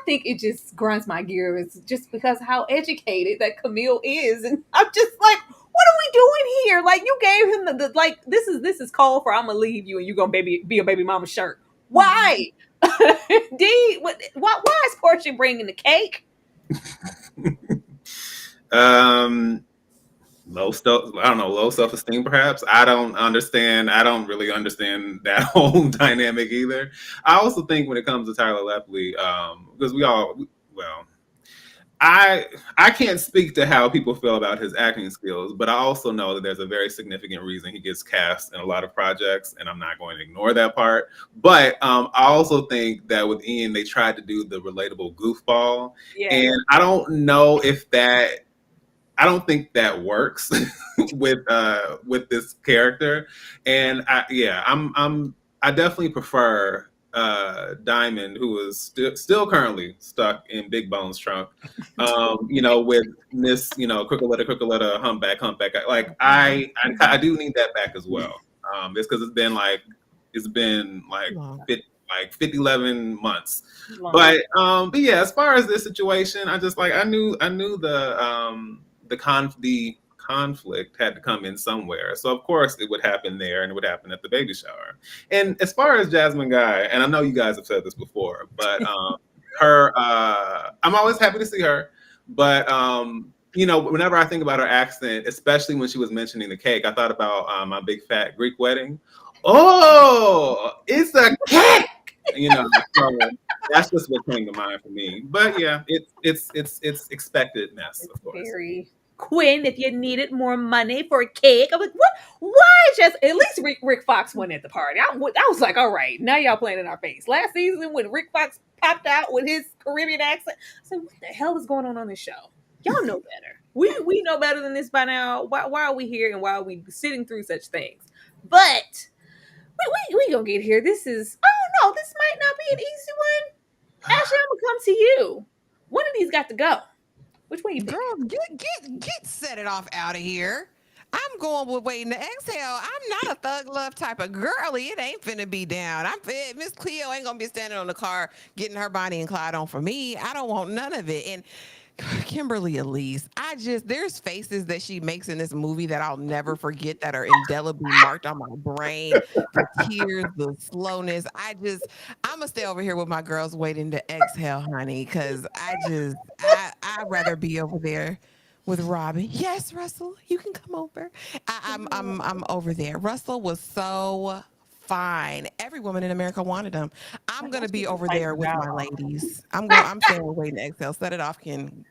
think it just grinds my gears. It's just because how educated that Camille is, and I'm just like, what are we doing here? Like, you gave him the like. This is called for. I'm gonna leave you, and you gonna be a baby mama shirt. Why? D. Why is Porsha bringing the cake? Low self-esteem, perhaps. I don't really understand that whole dynamic either. I also think when it comes to Tyler Lepley, because I can't speak to how people feel about his acting skills, but I also know that there's a very significant reason he gets cast in a lot of projects, and I'm not going to ignore that part. But I also think that with Ian, they tried to do the relatable goofball, and I don't know if that. I don't think that works with this character, and I definitely prefer Diamond, who is still currently stuck in Big Bone's trunk, with Miss, Crookaletta, humpback. Like I do need that back as well. It's because it's been 11 months. But yeah, as far as this situation, I just I knew the conflict had to come in somewhere. So of course it would happen there, and it would happen at the baby shower. And as far as Jasmine Guy, and I know you guys have said this before, but her, I'm always happy to see her, but whenever I think about her accent, especially when she was mentioning the cake, I thought about my big fat Greek wedding. Oh, it's a cake, so that's just what came to mind for me. But yeah, it's expectedness, of course. Very Quinn, if you needed more money for a cake. I'm like, what? Why? Just at least Rick Fox went at the party. I was like, all right, now y'all playing in our face. Last season when Rick Fox popped out with his Caribbean accent, I said, what the hell is going on this show? Y'all know better. We know better than this by now. Why are we here and why are we sitting through such things? But we gonna get here. This is this might not be an easy one. Ashley, I'm gonna come to you. One of these got to go. Which one you pick? Girl, get set it off out of here. I'm going with waiting to exhale. I'm not a thug love type of girly. It ain't finna be down. Miss Cleo ain't gonna be standing on the car getting her Bonnie and Clyde on for me. I don't want none of it. And Kimberly Elise, there's faces that she makes in this movie that I'll never forget that are indelibly marked on my brain. The tears, the slowness. I'm gonna stay over here with my girls waiting to exhale, honey, because I'd rather be over there with Robin. Yes, Russell, you can come over. I'm over there. Russell was so fine. Every woman in America wanted him. I'm gonna be over there with my ladies. I'm saying waiting to exhale. Set it off, Ken.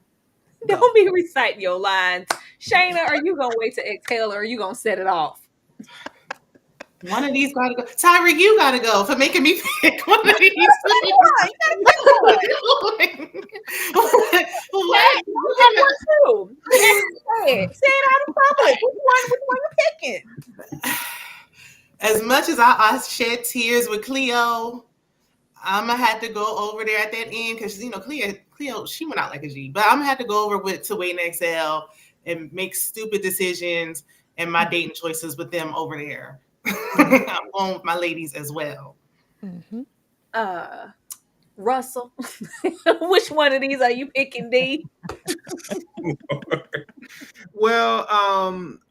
Don't be reciting your lines. Shayna, are you gonna wait to exhale or are you gonna set it off? One of these gotta go. Tyreek, you gotta go for making me pick one of these. You gotta pick one. What? You have one too. Say it out in public. Which one you picking? As much as I shed tears with Cleo, I'm gonna have to go over there at that end because Cleo she went out like a G. But I'm gonna have to go over to Wait and Exhale and make stupid decisions and my dating choices with them over there. I'm going with my ladies as well. Mm-hmm. Russell, which one of these are you picking, D?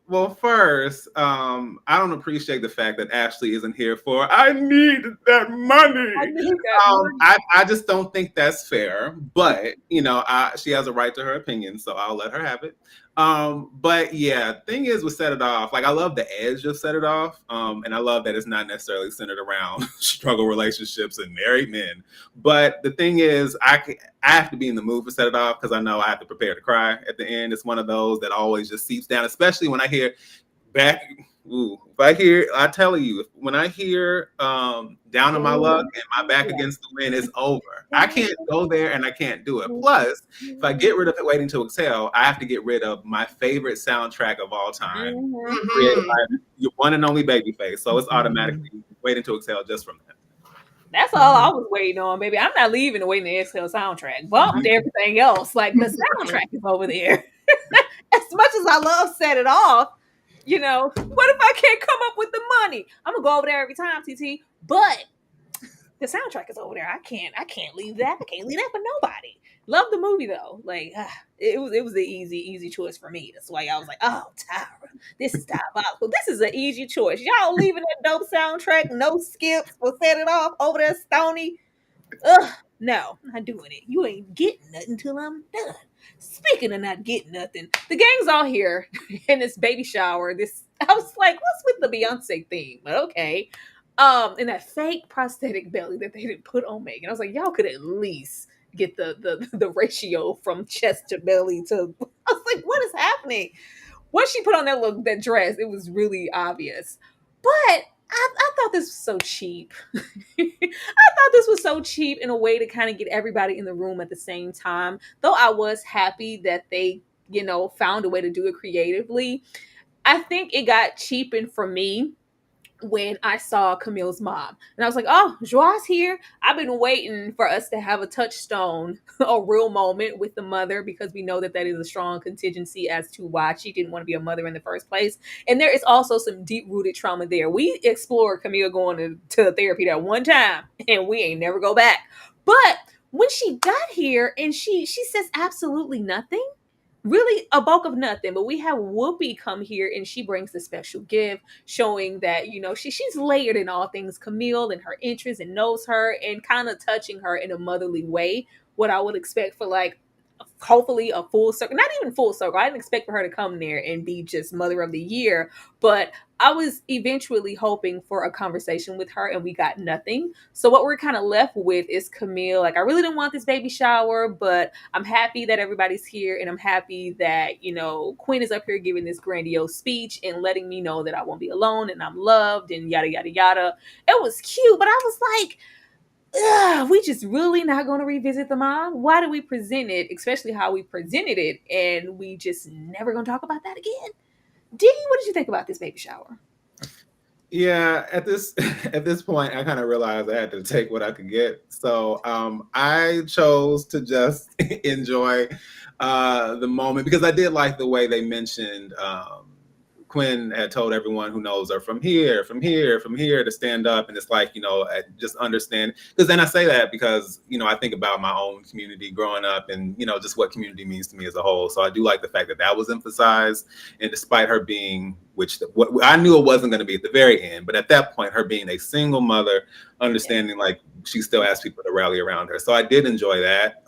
Well, first, I don't appreciate the fact that Ashley isn't here for I need that money. I just don't think that's fair. But she has a right to her opinion, so I'll let her have it. But yeah, thing is with Set It Off, like I love the edge of Set It Off, and I love that it's not necessarily centered around struggle relationships and married men. But the thing is, I have to be in the mood for Set It Off because I know I have to prepare to cry at the end. It's one of those that always just seeps down, especially when I hear back. I tell you, when I hear Down on My Luck and My Back Against the Wind is over. I can't go there and I can't do it. Plus, if I get rid of it Waiting to Exhale, I have to get rid of my favorite soundtrack of all time, created by your one and only Babyface. So it's automatically Waiting to Exhale just from that. That's all I was waiting on, baby. I'm not leaving the Waiting to Exhale soundtrack. Bumped everything else. Like the soundtrack is over there. As much as I love Set It Off, what if I can't come up with the money? I'm gonna go over there every time, TT. But the soundtrack is over there. I can't leave that. I can't leave that for nobody. Love the movie though. Like it was the easy choice for me. That's why I was like, oh, Tyra, this is diabolical. This is an easy choice. Y'all leaving that dope soundtrack, no skips, will Set It Off over there, Stony. No, I'm not doing it. You ain't getting nothing till I'm done. Speaking of not getting nothing, the gang's all here in this baby shower. I was like, what's with the Beyonce theme? But okay. And that fake prosthetic belly that they didn't put on Megan. I was like, y'all could at least get the ratio from chest to belly to. I was like, what is happening? Once she put on that dress, it was really obvious. But I thought this was so cheap. I thought this was so cheap in a way to kind of get everybody in the room at the same time. Though I was happy that they, found a way to do it creatively. I think it got cheapened for me when I saw Camille's mom. And I was like, oh, Joie's here. I've been waiting for us to have a touchstone, a real moment with the mother, because we know that is a strong contingency as to why she didn't want to be a mother in the first place. And there is also some deep-rooted trauma there. We explored Camille going to therapy that one time, and we ain't never go back. But when she got here and she says absolutely nothing, really a bulk of nothing, but we have Whoopi come here and she brings the special gift showing that, she's layered in all things Camille and her interests and knows her and kind of touching her in a motherly way, what I would expect for like hopefully a full circle, not even full circle. I didn't expect for her to come there and be just mother of the year, but I was eventually hoping for a conversation with her, and we got nothing. So what we're kind of left with is Camille. Like, I really didn't want this baby shower, but I'm happy that everybody's here, and I'm happy that, you know, Quinn is up here giving this grandiose speech and letting me know that I won't be alone and I'm loved and yada yada yada. It was cute, but I was like, ugh, we just really not going to revisit the mom? Why do we present it, especially how we presented it, and we just never going to talk about that again? Dee, what did you think about this baby shower? Yeah, at this at this point, I kind of realized I had to take what I could get. So I chose to just enjoy the moment because I did like the way they mentioned Quinn had told everyone who knows her from here, from here, from here to stand up. And it's like, you know, just understand. Because then I say that because, you know, I think about my own community growing up and, you know, just what community means to me as a whole. So I do like the fact that that was emphasized. And despite her being, what I knew it wasn't going to be at the very end, but at that point, her being a single mother, understanding like she still asked people to rally around her. So I did enjoy that.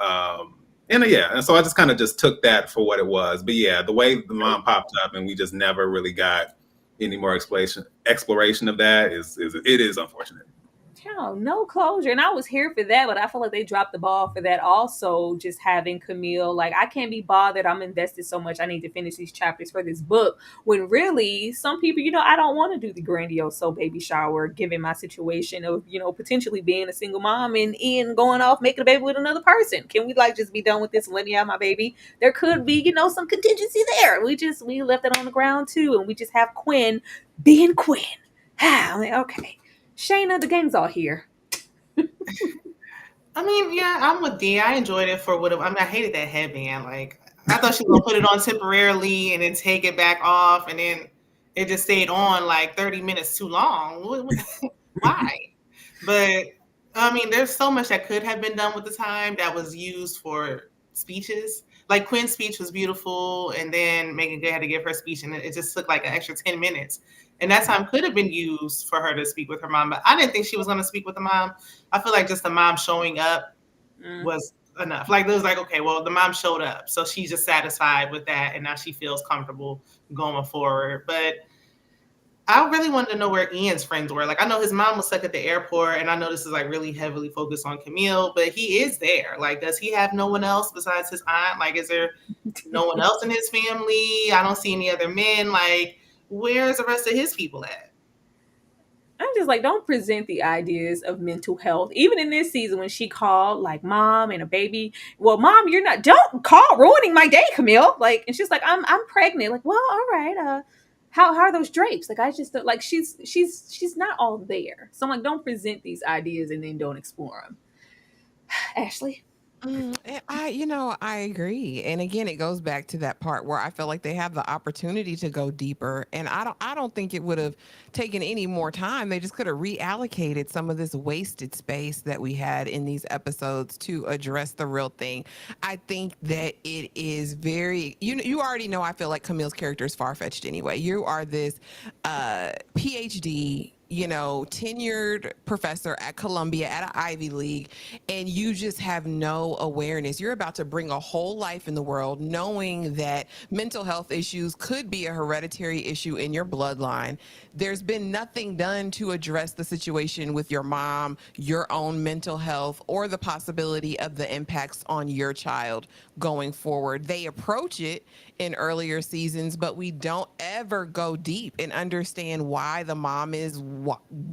And so I just kind of just took that for what it was. But yeah, the way the mom popped up and we just never really got any more exploration of that is unfortunate. Hell, no closure. And I was here for that, but I feel like they dropped the ball for that also, just having Camille. Like, I can't be bothered. I'm invested so much. I need to finish these chapters for this book. When really, some people, you know, I don't want to do the grandiose baby shower, given my situation of, you know, potentially being a single mom and Ian going off making a baby with another person. Can we like just be done with this and let me have my baby? There could be, you know, some contingency there. We left it on the ground too, and we just have Quinn being Quinn. I'm like, okay. Shayna, the gang's all here. I mean, yeah, I'm with Dee. I enjoyed it for what I mean, I hated that headband. Like, I thought she was gonna put it on temporarily and then take it back off, and then it just stayed on like 30 minutes too long. Why? But I mean, there's so much that could have been done with the time that was used for speeches. Like Quinn's speech was beautiful, and then Megan Good had to give her speech, and it just took like an extra 10 minutes. And that time could have been used for her to speak with her mom, but I didn't think she was going to speak with the mom. I feel like just the mom showing up was enough. Like, it was like, okay, well, the mom showed up, so she's just satisfied with that, and now she feels comfortable going forward. But I really wanted to know where Ian's friends were. Like, I know his mom was stuck at the airport, and I know this is like really heavily focused on Camille, but he is there. Like, does he have no one else besides his aunt? Like, is there no one else in his family? I don't see any other men. Like, where's the rest of his people at? I'm just like, don't present the ideas of mental health. Even in this season, when she called like mom and a baby, well, mom, you're not. Don't call ruining my day, Camille. Like, and she's like, I'm pregnant. Like, well, all right. How are those drapes? Like, I just like she's not all there. So I'm like, don't present these ideas and then don't explore them. Ashley. I agree. And again, it goes back to that part where I feel like they have the opportunity to go deeper. And I don't think it would have taken any more time. They just could have reallocated some of this wasted space that we had in these episodes to address the real thing. I think that it is very, you already know, I feel like Camille's character is far-fetched anyway. You are this PhD, tenured professor at Columbia at an Ivy League, and you just have no awareness. You're about to bring a whole life in the world knowing that mental health issues could be a hereditary issue in your bloodline. There's been nothing done to address the situation with your mom, your own mental health, or the possibility of the impacts on your child going forward. They approach it in earlier seasons, but we don't ever go deep and understand why the mom is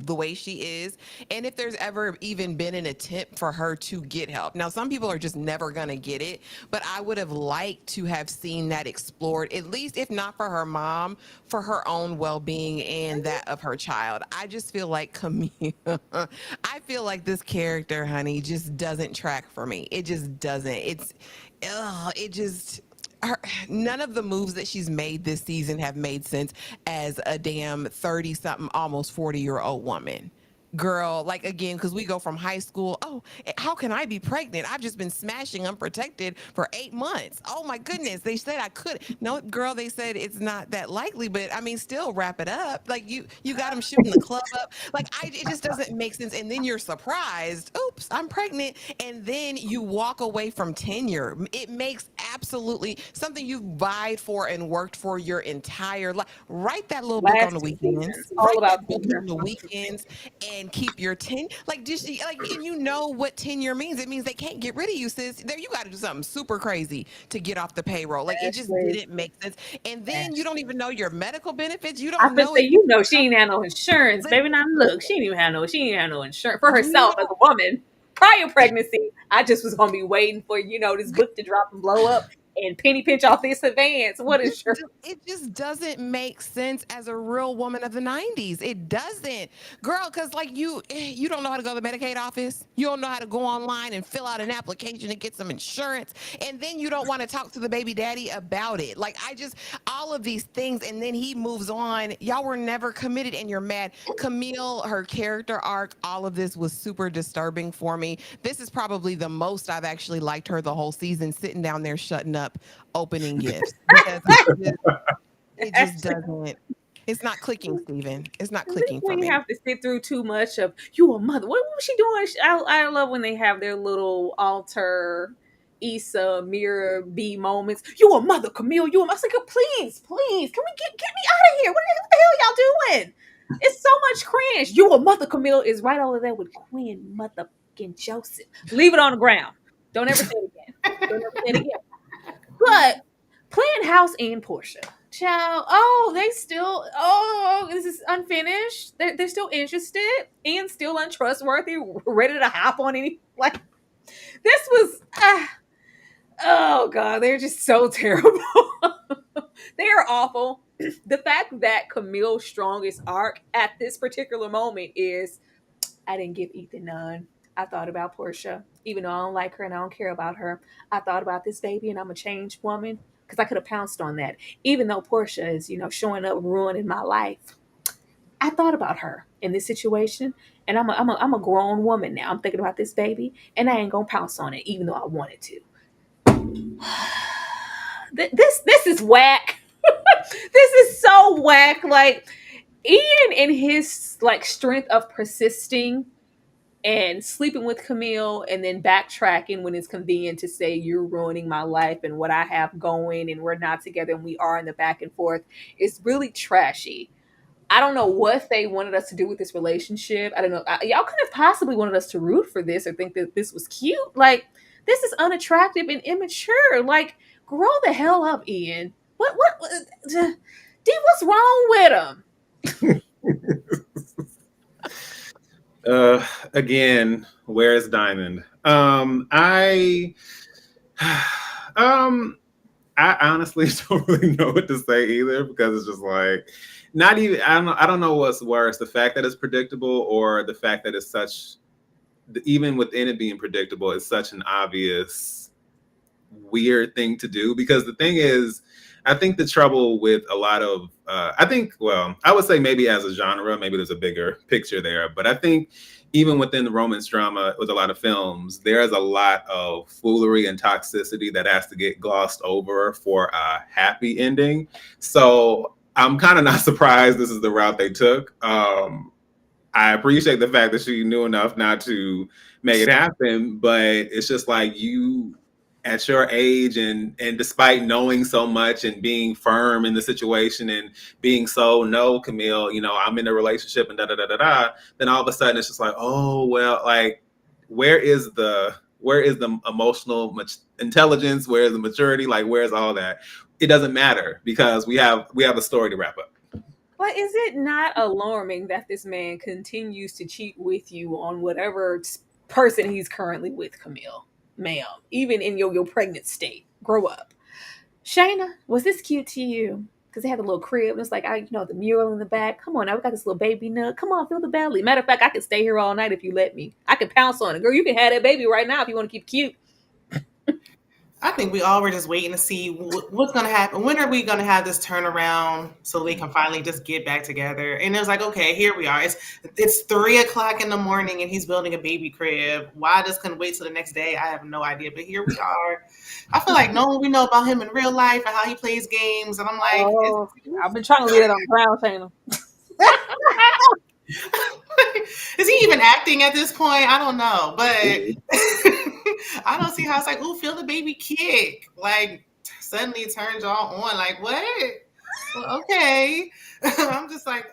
the way she is, and if there's ever even been an attempt for her to get help. Now, some people are just never gonna get it, but I would have liked to have seen that explored, at least if not for her mom, for her own well-being and that of her child. I just feel like Camille, I feel like this character, honey, just doesn't track for me. It just doesn't. None of the moves that she's made this season have made sense as a damn 30-something, almost 40-year-old woman. girl, like again, because we go from high school. Oh, how can I be pregnant? I've just been smashing unprotected for 8 months. Oh my goodness. They said I could. No, girl, they said it's not that likely, but I mean, still wrap it up. Like you got them shooting the club up. Like it just doesn't make sense. And then you're surprised. Oops, I'm pregnant. And then you walk away from tenure. It makes absolutely something you've vied for and worked for your entire life. Write that little book on Last the 2 seasons, weekends. all Write about that book tenure. on the weekends and keep your tenure. Like just like, and you know what tenure means. It means they can't get rid of you, sis. There, you got to do something super crazy to get off the payroll. Like it just Ashley, didn't make sense. And then you don't even know your medical benefits. You I don't could know say, if you she ain't had no insurance, baby. Now look, she ain't even had no insurance for you herself as don't a woman. Prior pregnancy, I just was gonna be waiting for this book to drop and blow up and penny pinch off this advance. What is your it just doesn't make sense as a real woman of the 90s. It doesn't. Girl, because like you don't know how to go to the Medicaid office. You don't know how to go online and fill out an application and get some insurance. And then you don't want to talk to the baby daddy about it. Like I just all of these things. And then he moves on. Y'all were never committed and you're mad. Camille, her character arc, all of this was super disturbing for me. This is probably the most I've actually liked her the whole season, sitting down there shutting up opening gifts because it just doesn't. It's not clicking, Steven. It's not Is this clicking for when you me. have to sit through too much of you a mother? What was she doing? I love when they have their little altar Issa mirror B moments. You a mother, Camille. You a mother. I was like, please, can we get me out of here? What the hell y'all doing? It's so much cringe. You a mother, Camille is right over there with Quinn, motherfucking Joseph. Leave it on the ground. Don't ever say it again. Don't ever say it again. But playing house and Porsha. Child, they still, this is unfinished. They're still interested and still untrustworthy, ready to hop on any. Like, this was, oh God, they're just so terrible. They are awful. The fact that Camille's strongest arc at this particular moment is I didn't give Ethan none. I thought about Porsha, even though I don't like her and I don't care about her. I thought about this baby and I'm a changed woman because I could have pounced on that. Even though Porsha is, showing up ruining my life, I thought about her in this situation, and I'm a grown woman now. I'm thinking about this baby, and I ain't gonna pounce on it, even though I wanted to. This is whack. This is so whack. Like Ian and his like strength of persisting and sleeping with Camille and then backtracking when it's convenient to say you're ruining my life and what I have going and we're not together and we are in the back and forth is really trashy. I don't know what they wanted us to do with this relationship. I don't know. Y'all could have possibly wanted us to root for this or think that this was cute. Like, this is unattractive and immature. Like, grow the hell up, Ian. D, what's wrong with him? Again, where's Diamond? I honestly don't really know what to say either because it's just like not even I don't know what's worse, the fact that it's predictable or the fact that it's such even within it being predictable, it's such an obvious weird thing to do because the thing is I think the trouble with a lot of I would say maybe as a genre, maybe there's a bigger picture there, but I think even within the romance drama with a lot of films, there is a lot of foolery and toxicity that has to get glossed over for a happy ending. So I'm kind of not surprised this is the route they took. I appreciate the fact that she knew enough not to make it happen, but it's just like you at your age and despite knowing so much and being firm in the situation and being so no, Camille, I'm in a relationship and da da da da da, then all of a sudden it's just like, oh well, like where is the emotional intelligence? Where is the maturity? Like where's all that? It doesn't matter because we have a story to wrap up. But is it not alarming that this man continues to cheat with you on whatever person he's currently with, Camille? Ma'am, even in your pregnant state. Grow up. Shayna, was this cute to you? Because they had a little crib. And it's like, the mural in the back. Come on, now we got this little baby nut. Come on, feel the belly. Matter of fact, I could stay here all night if you let me. I could pounce on it. Girl, you can have that baby right now if you want to keep cute. I think we all were just waiting to see what's going to happen. When are we going to have this turnaround so they can finally just get back together? And it was like, okay, here we are. It's 3:00 in the morning and he's building a baby crib. Why I just couldn't wait till the next day? I have no idea. But here we are. I feel like knowing we know about him in real life and how he plays games. And I'm like, Oh, I've been trying to leave it on Crown Channel. is he even acting at this point? I don't know, but I don't see how it's like, ooh, feel the baby kick. Like suddenly it turns y'all on. Like what? Well, okay. I'm just like,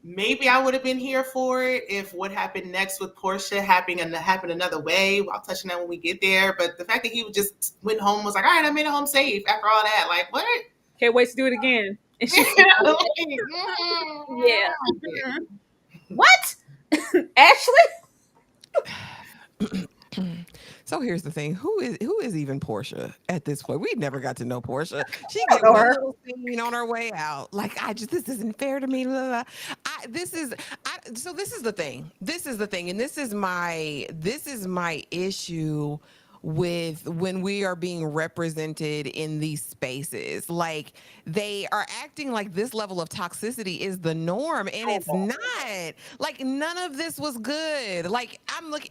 maybe I would have been here for it if what happened next with Porsha happened another way. I'll touch on that when we get there. But the fact that he just went home was like, all right, I made it home safe after all that. Like what? Can't wait to do it again. Yeah. What? Ashley? So here's the thing: who is even Porsha at this point? We never got to know Porsha. She I get know one her. little scene on her way out. Like this isn't fair to me. Blah, blah. So this is the thing. This is the thing, and this is my issue with when we are being represented in these spaces. Like they are acting like this level of toxicity is the norm, and it's not. Like none of this was good. Like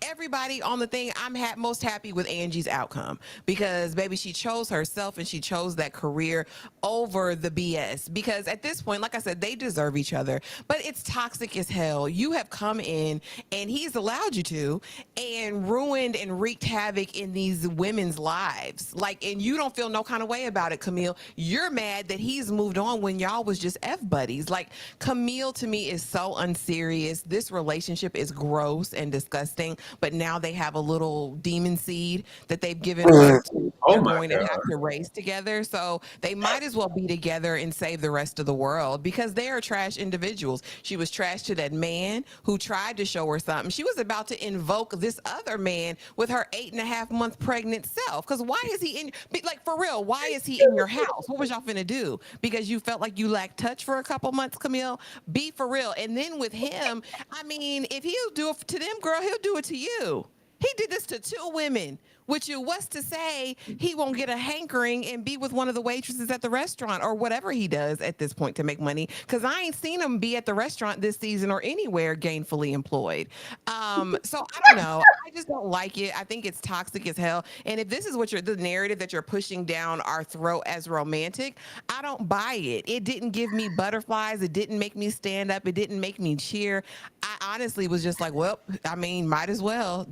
everybody on the thing. I'm most happy with Angie's outcome because baby, she chose herself and she chose that career over the BS. Because at this point, like I said, they deserve each other. But it's toxic as hell. You have come in and he's allowed you to and ruined and wreaked havoc in these women's lives. Like, and you don't feel no kind of way about it, Camille. You're mad that he's moved on when y'all was just F buddies. Like, Camille to me is so unserious. This relationship is gross and disgusting, but now they have a little demon seed that they've given birth to. They're going to have to raise together. So they might as well be together and save the rest of the world because they are trash individuals. She was trash to that man who tried to show her something. She was about to invoke this other man with her 8.5-month pregnant self. Because why is he like, for real, why is he in your house? What was y'all finna do? Because you felt like you lacked touch for a couple months, Camille? Be for real. And then with him, I mean, if he'll do it to them, girl, he'll do it to you. He did this to 2 women. Which you what's to say he won't get a hankering and be with one of the waitresses at the restaurant or whatever he does at this point to make money? Because I ain't seen him be at the restaurant this season or anywhere gainfully employed. So I don't know. I just don't like it. I think it's toxic as hell. And if this is what the narrative that you're pushing down our throat as romantic, I don't buy it. It didn't give me butterflies. It didn't make me stand up. It didn't make me cheer. I honestly was just like, well, I mean, might as well.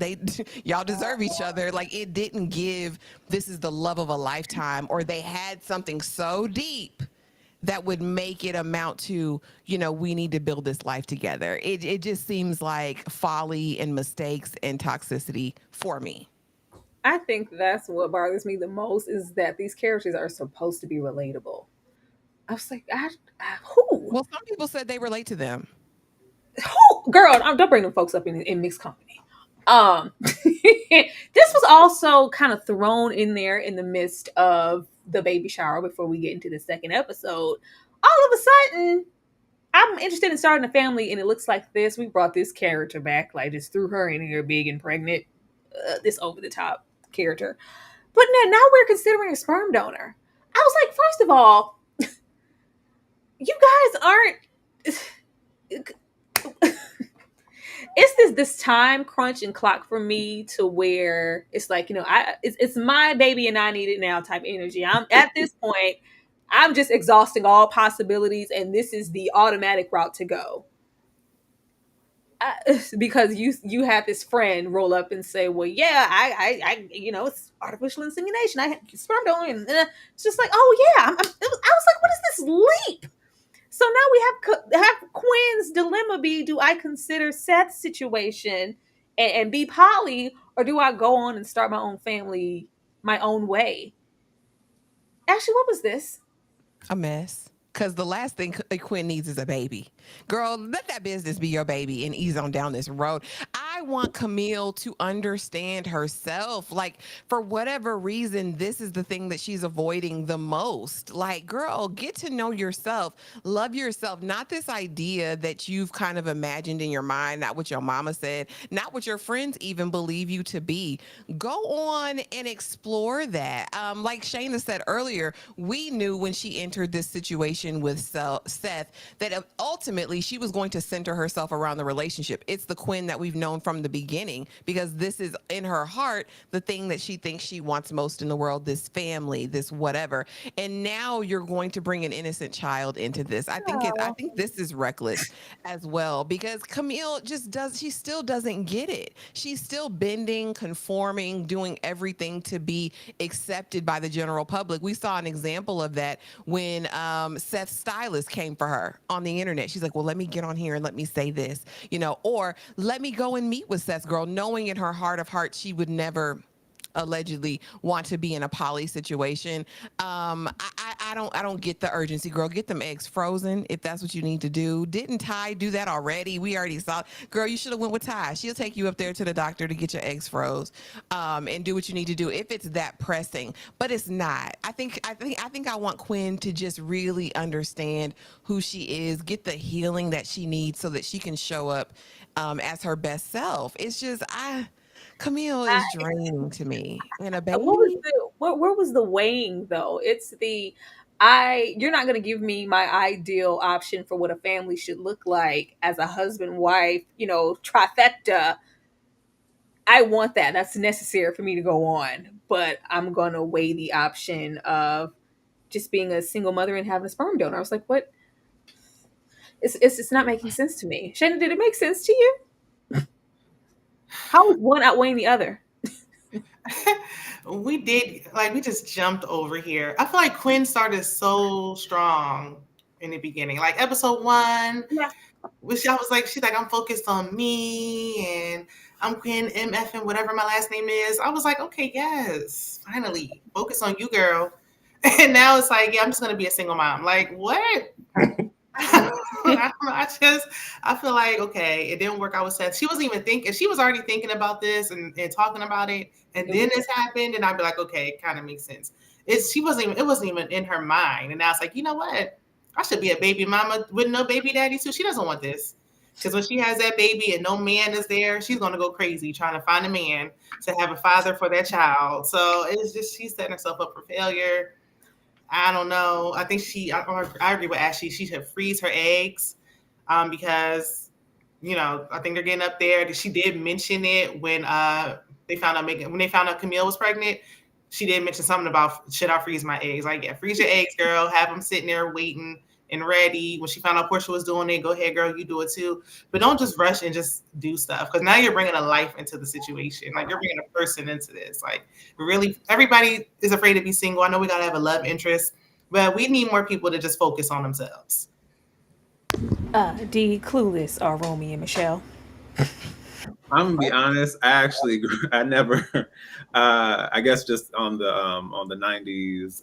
Y'all deserve each other. Like, it didn't give this is the love of a lifetime, or they had something so deep that would make it amount to, we need to build this life together. It just seems like folly and mistakes and toxicity for me. I think that's what bothers me the most is that these characters are supposed to be relatable. I was like, who? Well, some people said they relate to them. Who? Girl, don't bring them folks up in mixed company. This was also kind of thrown in there in the midst of the baby shower before we get into the second episode. All of a sudden, I'm interested in starting a family, and it looks like this. We brought this character back, like just threw her in here big and pregnant, this over the top character. But now we're considering a sperm donor. I was like, first of all, you guys aren't. It's this time crunch and clock for me to where it's like, it's my baby and I need it now type energy. I'm at this point, I'm just exhausting all possibilities, and this is the automatic route to go. Because you have this friend roll up and say, well, yeah, I it's artificial insemination. I had sperm donor, and it's just like, oh yeah, I was like, what is this leap? So now we have Quinn's dilemma be, do I consider Seth's situation and be poly, or do I go on and start my own family my own way? Ashley, what was this? A mess. Because the last thing Quinn needs is a baby. Girl, let that business be your baby and ease on down this road. I I want Camille to understand herself. Like, for whatever reason, this is the thing that she's avoiding the most. Like, girl, get to know yourself, love yourself, not this idea that you've kind of imagined in your mind, not what your mama said, not what your friends even believe you to be. Go on and explore that. Like Shayna said earlier, we knew when she entered this situation with Seth that ultimately she was going to center herself around the relationship. It's the Quinn that we've known from the beginning, because this is in her heart the thing that she thinks she wants most in the world, this family, this whatever. And now you're going to bring an innocent child into this. I think this is reckless as well, because Camille she still doesn't get it. She's still bending, conforming, doing everything to be accepted by the general public. We saw an example of that when Seth's stylist came for her on the internet. She's like, well, let me get on here and let me say this, or let me go and meet with Seth's girl, knowing in her heart of hearts she would never allegedly want to be in a poly situation. I don't get the urgency, girl. Get them eggs frozen if that's what you need to do. Didn't Tai do that already? We already saw. Girl, you should have went with Tai. She'll take you up there to the doctor to get your eggs froze, and do what you need to do if it's that pressing. But it's not. I think I want Quinn to just really understand who she is, get the healing that she needs so that she can show up as her best self. It's just Camille is draining to me. And a baby. Where was the weighing though? It's you're not going to give me my ideal option for what a family should look like as a husband, wife, trifecta. I want that. That's necessary for me to go on. But I'm going to weigh the option of just being a single mother and having a sperm donor. I was like, what? It's not making sense to me. Shannon, did it make sense to you? How is one outweighing the other? We just jumped over here. I feel like Quinn started so strong in the beginning. Like episode 1, Yeah. which I was like, she's like, I'm focused on me and I'm Quinn MF and whatever my last name is. I was like, okay, yes, finally, focus on you, girl. And now it's like, yeah, I'm just gonna be a single mom. Like, what? I don't know. I feel like, okay, it didn't work out with Seth. She wasn't even thinking. She was already thinking about this and talking about it. And then this happened. And I'd be like, okay, it kind of makes sense. It wasn't even in her mind. And now it's like, you know what? I should be a baby mama with no baby daddy too. She doesn't want this. Because when she has that baby and no man is there, she's going to go crazy trying to find a man to have a father for that child. So it's just, she's setting herself up for failure. I don't know. I think I agree with Ashley. She should freeze her eggs because, I think they're getting up there. She did mention it when they found out Camille was pregnant. She did mention something about, should I freeze my eggs? Like, yeah, freeze your eggs, girl. Have them sitting there waiting and ready. When she found out Porsha was doing it, go ahead, girl, you do it too. But don't just rush and just do stuff, because now you're bringing a life into the situation. Like, you're bringing a person into this. Like, really, everybody is afraid to be single. I know we got to have a love interest, but we need more people to just focus on themselves. D, Clueless are Romy and Michelle. I'm gonna be honest. I never. I guess just on the '90s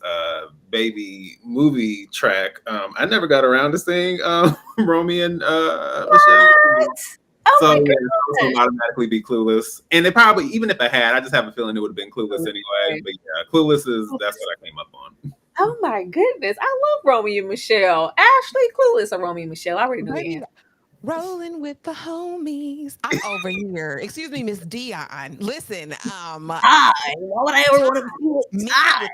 baby movie track. I never got around to seeing Romy and Michelle. Oh So my yeah, goodness. this will automatically be Clueless. And it probably, even if I had, I just have a feeling it would have been Clueless anyway. But yeah, Clueless that's what I came up on. Oh my goodness. I love Romy and Michelle. Ashley, Clueless are Romy and Michelle. I already knew the answer. Rolling with the homies. I'm over here. Excuse me, Miss Dion. Listen, Why would I ever want to be Tai?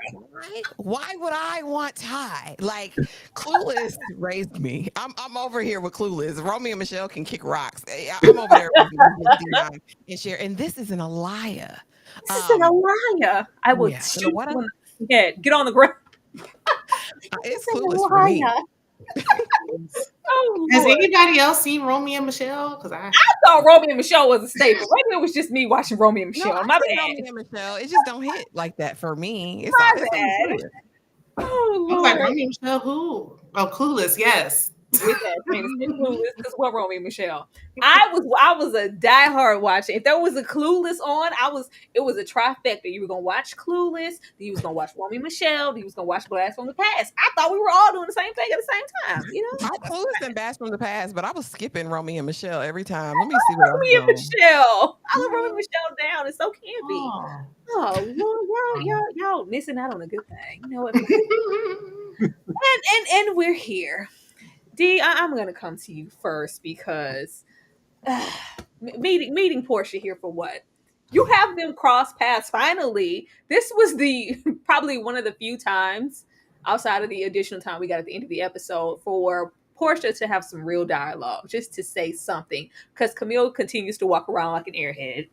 Why would I want Tai? Like, Clueless raised me. I'm over here with Clueless. Romy and Michelle can kick rocks. I'm over there with Miss Dion and share. And this isn't a liar. This isn't a liar. I will shoot you in the head. Get on the ground. It's Clueless for me. Oh, has anybody else seen Romy and Michelle? Because I thought Romy and Michelle was a staple. Maybe it was just me watching Romy and Michelle. No, My bad. Romy and Michelle, it just don't hit like that for me. My bad. Oh, I was like, Romy and Michelle, who? Oh, Clueless, yes. with that famous and Clueless, because what Romeo and Michelle. I was a diehard watcher. If there was a Clueless on, it was a trifecta. You were gonna watch Clueless, then you was gonna watch Romeo and Michelle, then you was gonna watch Blast from the Past. I thought we were all doing the same thing at the same time, you know? I'm clueless and Bash from the Past, but I was skipping Romeo and Michelle every time. Let me see what else is Romeo and on. Michelle. I love Romeo and Michelle down. It's so campy. Oh. Oh, well, y'all missing out on a good thing. You know what? And we're here. D, I'm gonna come to you first because meeting Porsha here for what? You have them cross paths finally. This was the probably one of the few times outside of the additional time we got at the end of the episode for Porsha to have some real dialogue, just to say something. Because Camille continues to walk around like an airhead.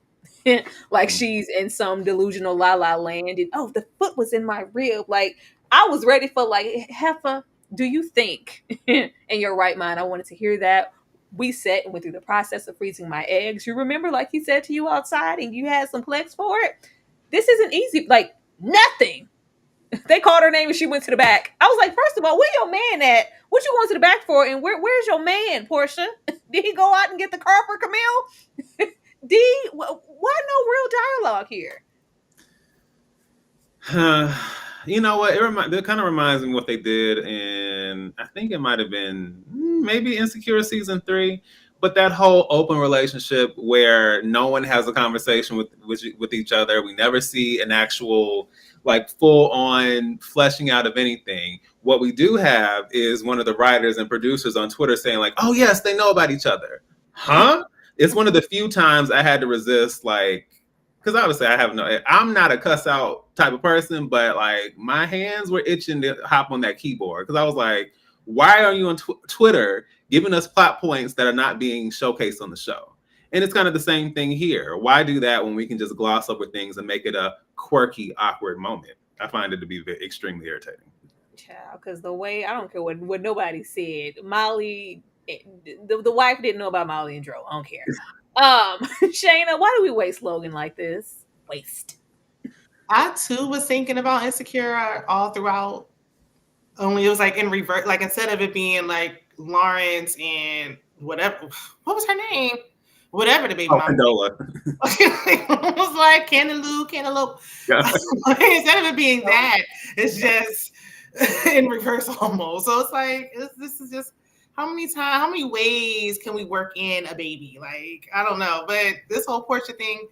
Like she's in some delusional la la land. And, oh, the foot was in my rib. Like I was ready for like, Heffa, do you think in your right mind? I wanted to hear that. We sat and went through the process of freezing my eggs. You remember, like he said to you outside, and you had some plex for it. This isn't easy. Like nothing. They called her name and she went to the back. I was like, first of all, where your man at? What you going to the back for? And where's your man, Porsha? Did he go out and get the car for Camille? D, why no real dialogue here? You know what? It kind of reminds me what they did in, I think it might have been maybe Insecure season 3, but that whole open relationship where no one has a conversation with each other. We never see an actual like full on fleshing out of anything. What we do have is one of the writers and producers on Twitter saying like, "Oh yes, they know about each other." Huh? It's one of the few times I had to resist, like, because obviously I'm not a cuss out type of person, but like my hands were itching to hop on that keyboard because I was like, why are you on Twitter giving us plot points that are not being showcased on the show? And it's kind of the same thing here. Why do that when we can just gloss over things and make it a quirky, awkward moment? I find it to be extremely irritating. Child, because the way, I don't care what nobody said, Molly, the wife didn't know about Molly and Dro. I don't care. Shayna, why do we waste Logan like this? Waste. I too was thinking about Insecure all throughout. Only it was like in reverse. Like instead of it being like Lawrence and whatever, what was her name? Whatever the baby mama. Condola. It was like Cantaloupe. Yeah. Instead of it being that, it's just in reverse almost. So it's like this is just how many ways can we work in a baby? Like I don't know, but this whole Porsha thing,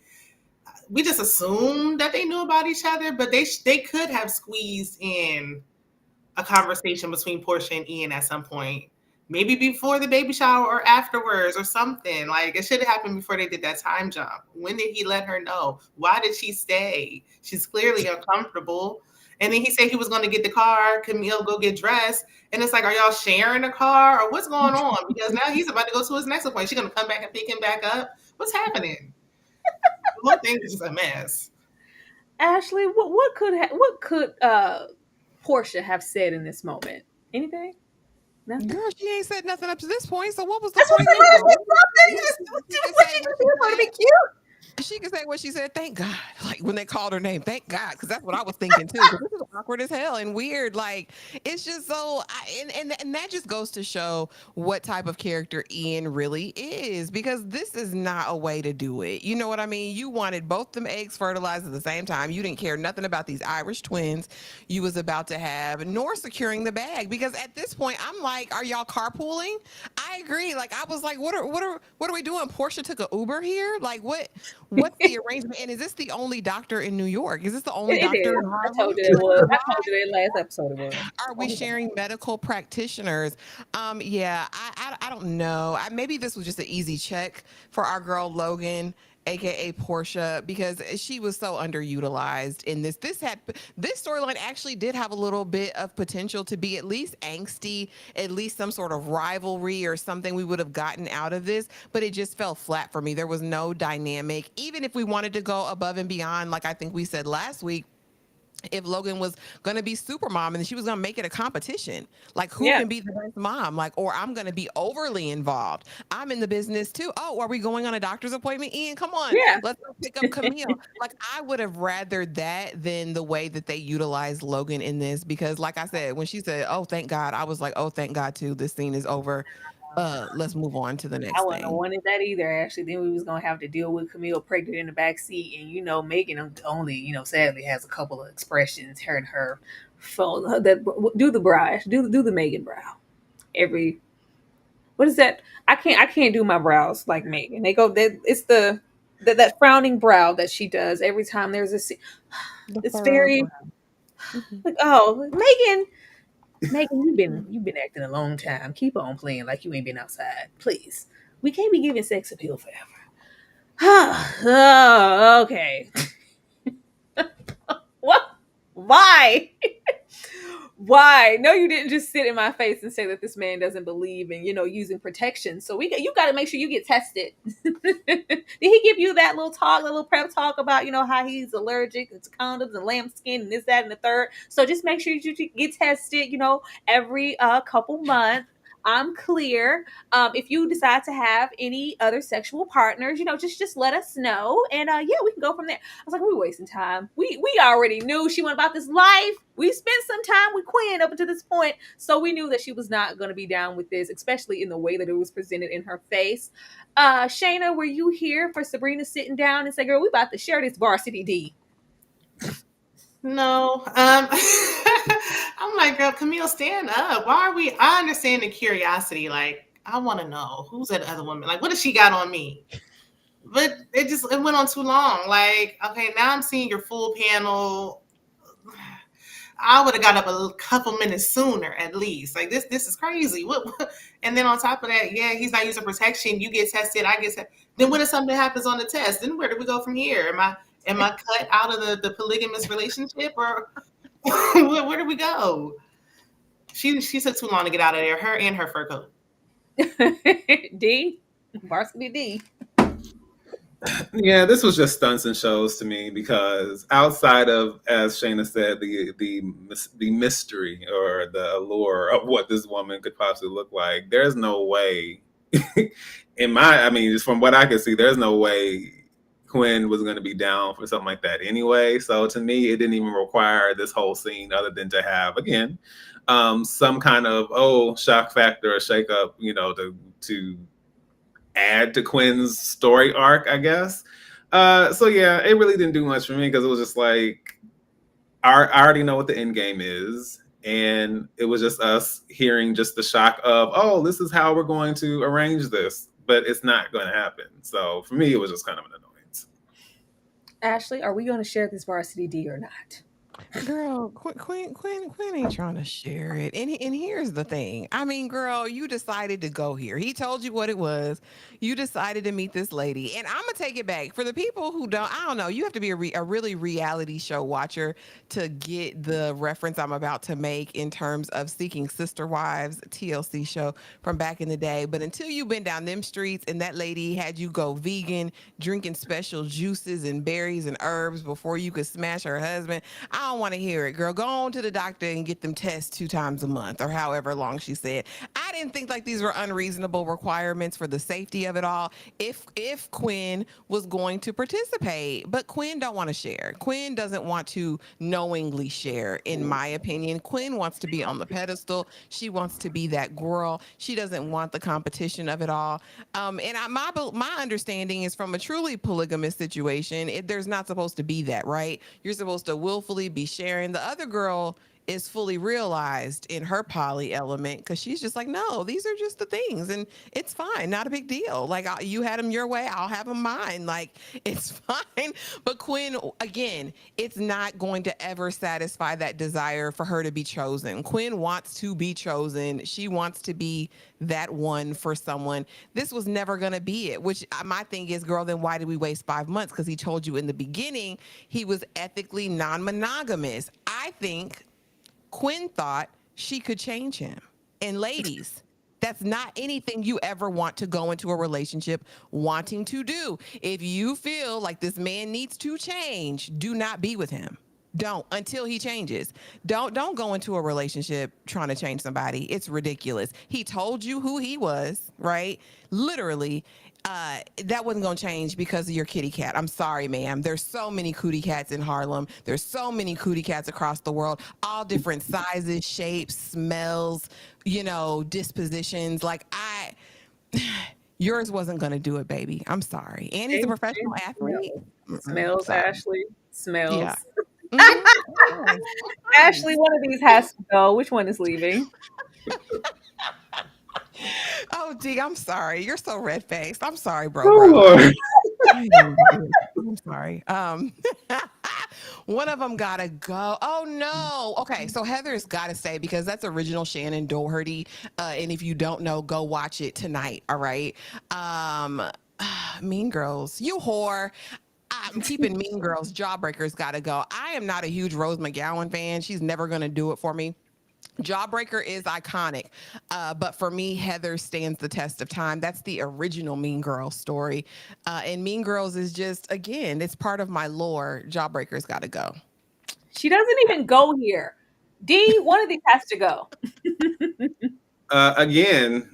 we just assumed that they knew about each other, but they could have squeezed in a conversation between Porsha and Ian at some point. Maybe before the baby shower or afterwards or something. Like it should have happened before they did that time jump. When did he let her know? Why did she stay? She's clearly uncomfortable. And then he said he was going to get the car. Camille go get dressed. And it's like, are y'all sharing a car or what's going on? Because now he's about to go to his next appointment. She's going to come back and pick him back up. What's happening? The whole thing is just a mess. Ashley, what could Porsha have said in this moment? Anything? Nothing? Girl, she ain't said nothing up to this point. So what was the That's what point? to be cute. She could say what she said. Thank God. Like when they called her name, thank God, because that's what I was thinking too. 'Cause this is awkward as hell and weird. Like it's just so, and that just goes to show what type of character Ian really is. Because this is not a way to do it. You know what I mean? You wanted both them eggs fertilized at the same time. You didn't care nothing about these Irish twins you was about to have, nor securing the bag. Because at this point, I'm like, are y'all carpooling? I agree. Like I was like, what are we doing? Porsha took an Uber here. Like what's the arrangement? And is this the only doctor in New York? Is this the only doctor in Harlem? I told you it was. I told you that last episode it was. Are we sharing medical practitioners? Yeah, I don't know. Maybe this was just an easy check for our girl Logan, aka Porsha, because she was so underutilized in this. This storyline actually did have a little bit of potential to be at least angsty, at least some sort of rivalry or something we would have gotten out of this, but it just fell flat for me. There was no dynamic. Even if we wanted to go above and beyond, like I think we said last week, if Logan was going to be super mom and she was going to make it a competition. Like, who Yeah. can be the best mom? Like, or I'm going to be overly involved. I'm in the business too. Oh, are we going on a doctor's appointment? Ian, come on. Yeah. Let's go pick up Camille. Like, I would have rather that than the way that they utilized Logan in this, because like I said, when she said, "Oh, thank God," I was like, "Oh, thank God too. This scene is over. Let's move on to the I next wouldn't have thing." wanted that either. Actually, then we was gonna have to deal with Camille pregnant in the back seat, and Megan only sadly has a couple of expressions. Her and her phone that do the brow, do the Megan brow. Every what is that? I can't do my brows like Megan. They go that it's that frowning brow that she does every time there's a The it's furrowed very brow. Mhm. like, oh, Megan, you've been acting a long time. Keep on playing like you ain't been outside, please. We can't be giving sex appeal forever. Oh, okay. What? Why? Why? No, you didn't just sit in my face and say that this man doesn't believe in using protection. So you got to make sure you get tested. Did he give you that little prep talk about how he's allergic to condoms and lambskin and this, that, and the third? So just make sure you get tested. Every couple months. I'm clear. If you decide to have any other sexual partners, just let us know, and yeah, we can go from there. I was like, we're wasting time. We already knew she went about this life. We spent some time with Quinn up until this point, so we knew that she was not going to be down with this, especially in the way that it was presented in her face. Shayna, were you here for Sabrina sitting down and say, "Girl, we about to share this varsity D"? No. I'm like, girl, Camille, stand up. Why are we? I understand the curiosity. Like, I want to know who's that other woman. Like, what does she got on me? But it went on too long. Like, okay, now I'm seeing your full panel. I would have got up a couple minutes sooner at least. Like, this is crazy. What? And then on top of that, yeah, he's not using protection. You get tested, I get tested. Then what if something happens on the test? Then where do we go from here? Am I cut out of the polygamous relationship, or where do we go? She took too long to get out of there. Her and her fur coat. D, varsity D. Yeah, this was just stunts and shows to me, because outside of, as Shayna said, the mystery or the allure of what this woman could possibly look like, there's no way I mean, just from what I can see, there's no way Quinn was going to be down for something like that anyway. So to me, it didn't even require this whole scene, other than to have, again, some kind of shock factor or shake up, to add to Quinn's story arc, I guess. So yeah, it really didn't do much for me, because it was just like, I already know what the end game is, and it was just us hearing just the shock of, oh, this is how we're going to arrange this, but it's not going to happen. So for me, it was just kind of an annoyance. Ashley, are we going to share this varsity D or not? Girl, Quinn ain't trying to share it. And here's the thing. I mean, girl, you decided to go here. He told you what it was. You decided to meet this lady. And I'm gonna take it back. For the people who don't, I don't know, you have to be a really reality show watcher to get the reference I'm about to make in terms of Seeking Sister Wives, TLC show from back in the day. But until you've been down them streets and that lady had you go vegan, drinking special juices and berries and herbs before you could smash her husband, I don't want to hear it, girl. Go on to the doctor and get them tests 2 times a month, or however long she said. I didn't think like these were unreasonable requirements for the safety of it all. If Quinn was going to participate, but Quinn don't want to share. Quinn doesn't want to knowingly share, in my opinion. Quinn wants to be on the pedestal. She wants to be that girl. She doesn't want the competition of it all. My understanding is, from a truly polygamous situation, there's not supposed to be that, right? You're supposed to willfully be sharing. The other girl is fully realized in her poly element, because she's just like, no, these are just the things, and it's fine, not a big deal. Like, you had them your way, I'll have them mine. Like, it's fine. But Quinn, again, it's not going to ever satisfy that desire for her to be chosen. Quinn wants to be chosen. She wants to be that one for someone. This was never going to be it, which my thing is, girl, then why did we waste 5 months? Because he told you in the beginning he was ethically non-monogamous. I think Quinn thought she could change him. And ladies, that's not anything you ever want to go into a relationship wanting to do. If you feel like this man needs to change, do not be with him. Don't, until he changes. Don't go into a relationship trying to change somebody. It's ridiculous. He told you who he was, right? Literally. That wasn't going to change because of your kitty cat. I'm sorry, ma'am. There's so many cootie cats in Harlem. There's so many cootie cats across the world, all different sizes, shapes, smells, dispositions. Yours wasn't going to do it, baby. I'm sorry. And he's a professional athlete. Smells, Sorry. Ashley. Smells. Yeah. Mhm. Ashley, one of these has to go. Which one is leaving? Oh, D, I'm sorry. You're so red faced. I'm sorry, bro. Oh, Lord. I'm sorry. One of them gotta go. Oh no. Okay, so Heather's gotta stay because that's original Shannon Doherty. And if you don't know, go watch it tonight. All right. Um, Mean Girls, you whore. I'm keeping Mean Girls. Jawbreakers gotta go. I am not a huge Rose McGowan fan. She's never gonna do it for me. Jawbreaker is iconic, but for me, Heather stands the test of time. That's the original Mean Girls story, and Mean Girls is just, again, it's part of my lore. Jawbreaker's got to go. She doesn't even go here. D, one of these has to go. Again,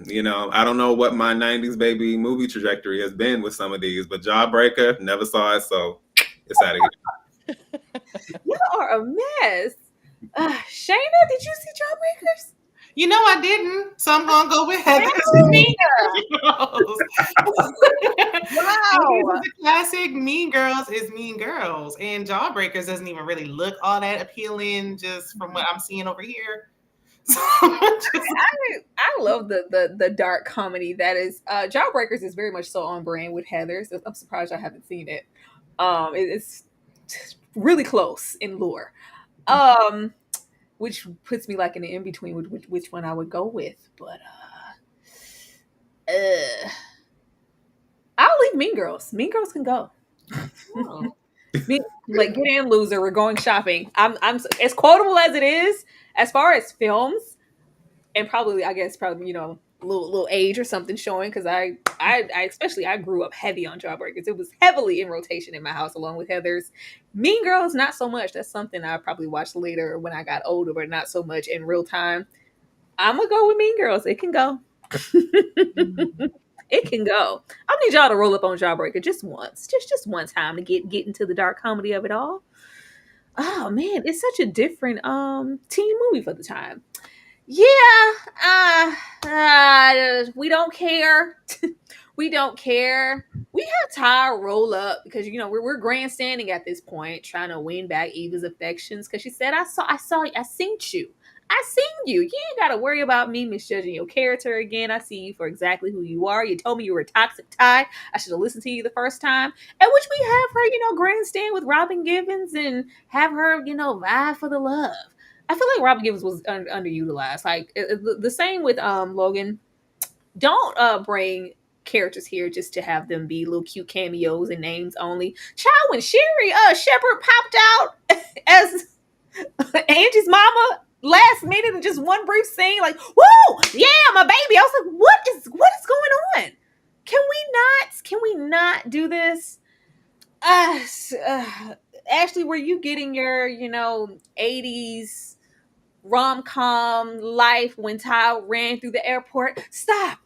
I don't know what my 90s baby movie trajectory has been with some of these, but Jawbreaker, never saw it, so it's out of here. You are a mess. Shayna, did you see Jawbreakers? I didn't, so I'm gonna go with Heather. Wow. The classic Mean Girls is Mean Girls, and Jawbreakers doesn't even really look all that appealing, just from what I'm seeing over here. So I love the dark comedy that is Jawbreakers is very much so on brand with Heather's. I'm surprised I haven't seen it. It's really close in lore. Which puts me like in the in between with which one I would go with. But I'll leave Mean Girls. Mean Girls can go. Like, get in, loser. We're going shopping. I'm as quotable as it is as far as films, and probably little age or something showing because I especially I grew up heavy on Jawbreakers. It was heavily in rotation in my house along with Heather's. Mean Girls, not so much. That's something I probably watched later when I got older, but not so much in real time. I'm gonna go with Mean Girls. It can go. It can go. I need y'all to roll up on Jawbreaker just once, just one time to get into the dark comedy of it all. Oh man, it's such a different teen movie for the time. Yeah, we don't care. We don't care. We have Ty roll up because we're grandstanding at this point, trying to win back Eva's affections because she said, I seen you. I seen you. You ain't gotta worry about me misjudging your character again. I see you for exactly who you are. You told me you were a toxic Ty. I should have listened to you the first time. At which we have her, grandstand with Robin Givens and have her, vie for the love. I feel like Robin Givens was underutilized. Like the same with Logan. Don't bring characters here just to have them be little cute cameos and names only. Child, when Sherry Shepherd popped out as Angie's mama last minute in just one brief scene, like, whoa, yeah, my baby. I was like, what is going on? Can we not do this? Ashley, were you getting your 80s rom-com life when Ty ran through the airport? Stop!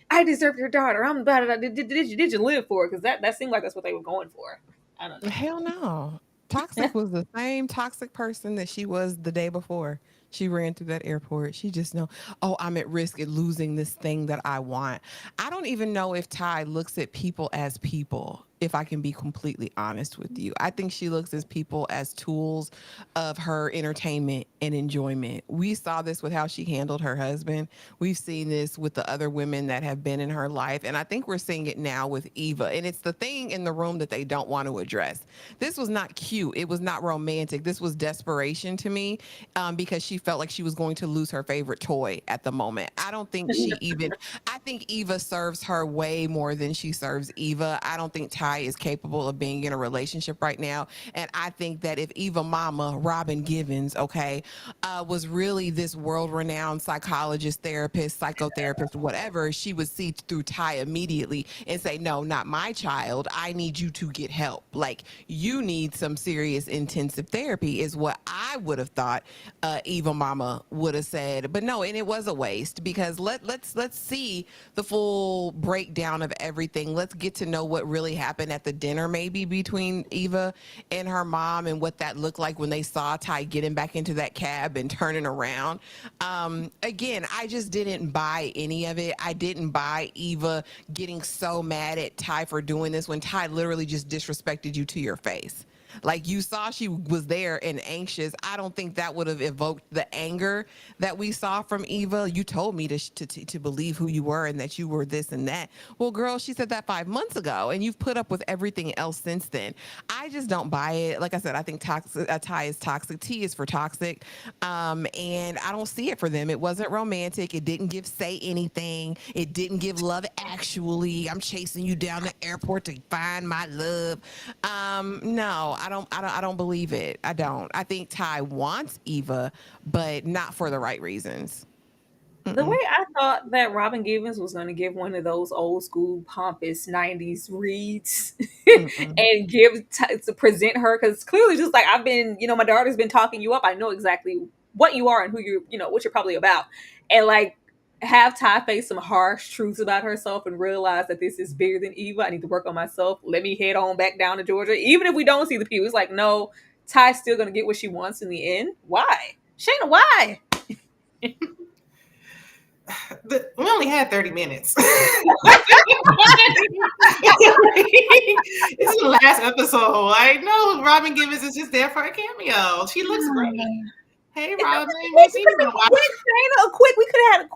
I deserve your daughter. I'm about it. Did you live for it? Because that seemed like that's what they were going for. I don't know. Hell no. Toxic was the same toxic person that she was the day before. She ran through that airport. She just know, oh, I'm at risk of losing this thing that I want. I don't even know if Ty looks at people as people, if I can be completely honest with you. I think she looks at people as tools of her entertainment and enjoyment. We saw this with how she handled her husband. We've seen this with the other women that have been in her life. And I think we're seeing it now with Eva. And it's the thing in the room that they don't want to address. This was not cute. It was not romantic. This was desperation to me because she she felt like she was going to lose her favorite toy at the moment. I don't think I think Eva serves her way more than she serves Eva. I don't think Tai is capable of being in a relationship right now. And I think that if Eva mama, Robin Givens, okay, was really this world renowned psychologist, therapist, psychotherapist, whatever, she would see through Tai immediately and say, no, not my child. I need you to get help. Like, you need some serious intensive therapy is what I would have thought Eva mama would have said. But no, and it was a waste, because let's see the full breakdown of everything. Let's get to know what really happened at the dinner, maybe between Eva and her mom, and what that looked like when they saw Tai getting back into that cab and turning around. Again, I just didn't buy any of it. I didn't buy Eva getting so mad at Tai for doing this when Tai literally just disrespected you to your face. Like, you saw she was there and anxious. I don't think that would have evoked the anger that we saw from Eva. You told me to believe who you were and that you were this and that. Well, girl, she said that 5 months ago, and you've put up with everything else since then. I just don't buy it. Like I said, I think Tai is toxic. T is for toxic. And I don't see it for them. It wasn't romantic. It didn't give Say Anything. It didn't give Love Actually. I'm chasing you down the airport to find my love. No, I don't believe it. I don't. I think Tai wants Eva, but not for the right reasons. The way I thought that Robin Givens was going to give one of those old school pompous 90s reads and to present her, because clearly, just like I've been, my daughter's been talking you up. I know exactly what you are and who what you're probably about. And like, have Tai face some harsh truths about herself and realize that this is bigger than Eva. I need to work on myself. Let me head on back down to Georgia. Even if we don't see the people, it's like, no, Ty's still going to get what she wants in the end. Why? Shayna, why? We only had 30 minutes. This is the last episode. I know Robin Givens is just there for a cameo. She looks great. Hey, Robin. We could have had a quick. We could have.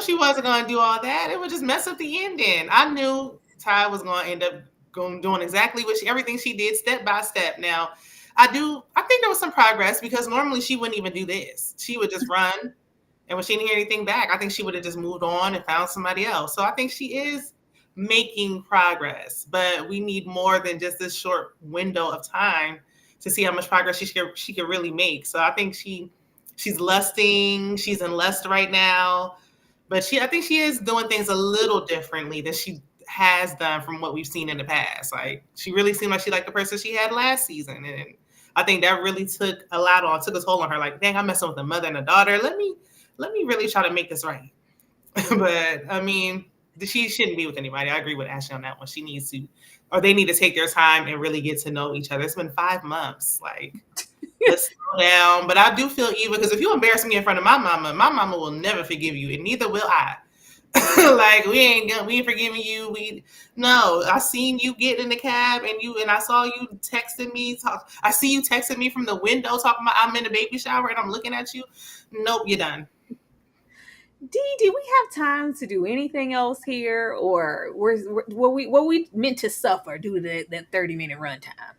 She wasn't going to do all that. It would just mess up the ending. I knew Tai was going to end up doing exactly everything she did, step by step. Now, I think there was some progress, because normally she wouldn't even do this. She would just run, and when she didn't hear anything back, I think she would have just moved on and found somebody else. So I think she is making progress, but we need more than just this short window of time to see how much progress she can really make. So I think she's lusting. She's in lust right now, but I think she is doing things a little differently than she has done from what we've seen in the past. Like, she really seemed like she liked the person she had last season, and I think that really took a toll on her. Like, dang, I'm messing with a mother and a daughter. Let me really try to make this right. But I mean, she shouldn't be with anybody. I agree with Ashley on that one. She needs to, or they need to take their time and really get to know each other. It's been 5 months. Like, let's slow down. But I do feel Eva, because if you embarrass me in front of my mama will never forgive you, and neither will I. Like, we ain't forgiving you. I seen you get in the cab, and I saw you texting me. I see you texting me from the window talking about I'm in the baby shower and I'm looking at you. Nope, you're done. Dee, do we have time to do anything else here, or were we meant to suffer due to that 30-minute runtime?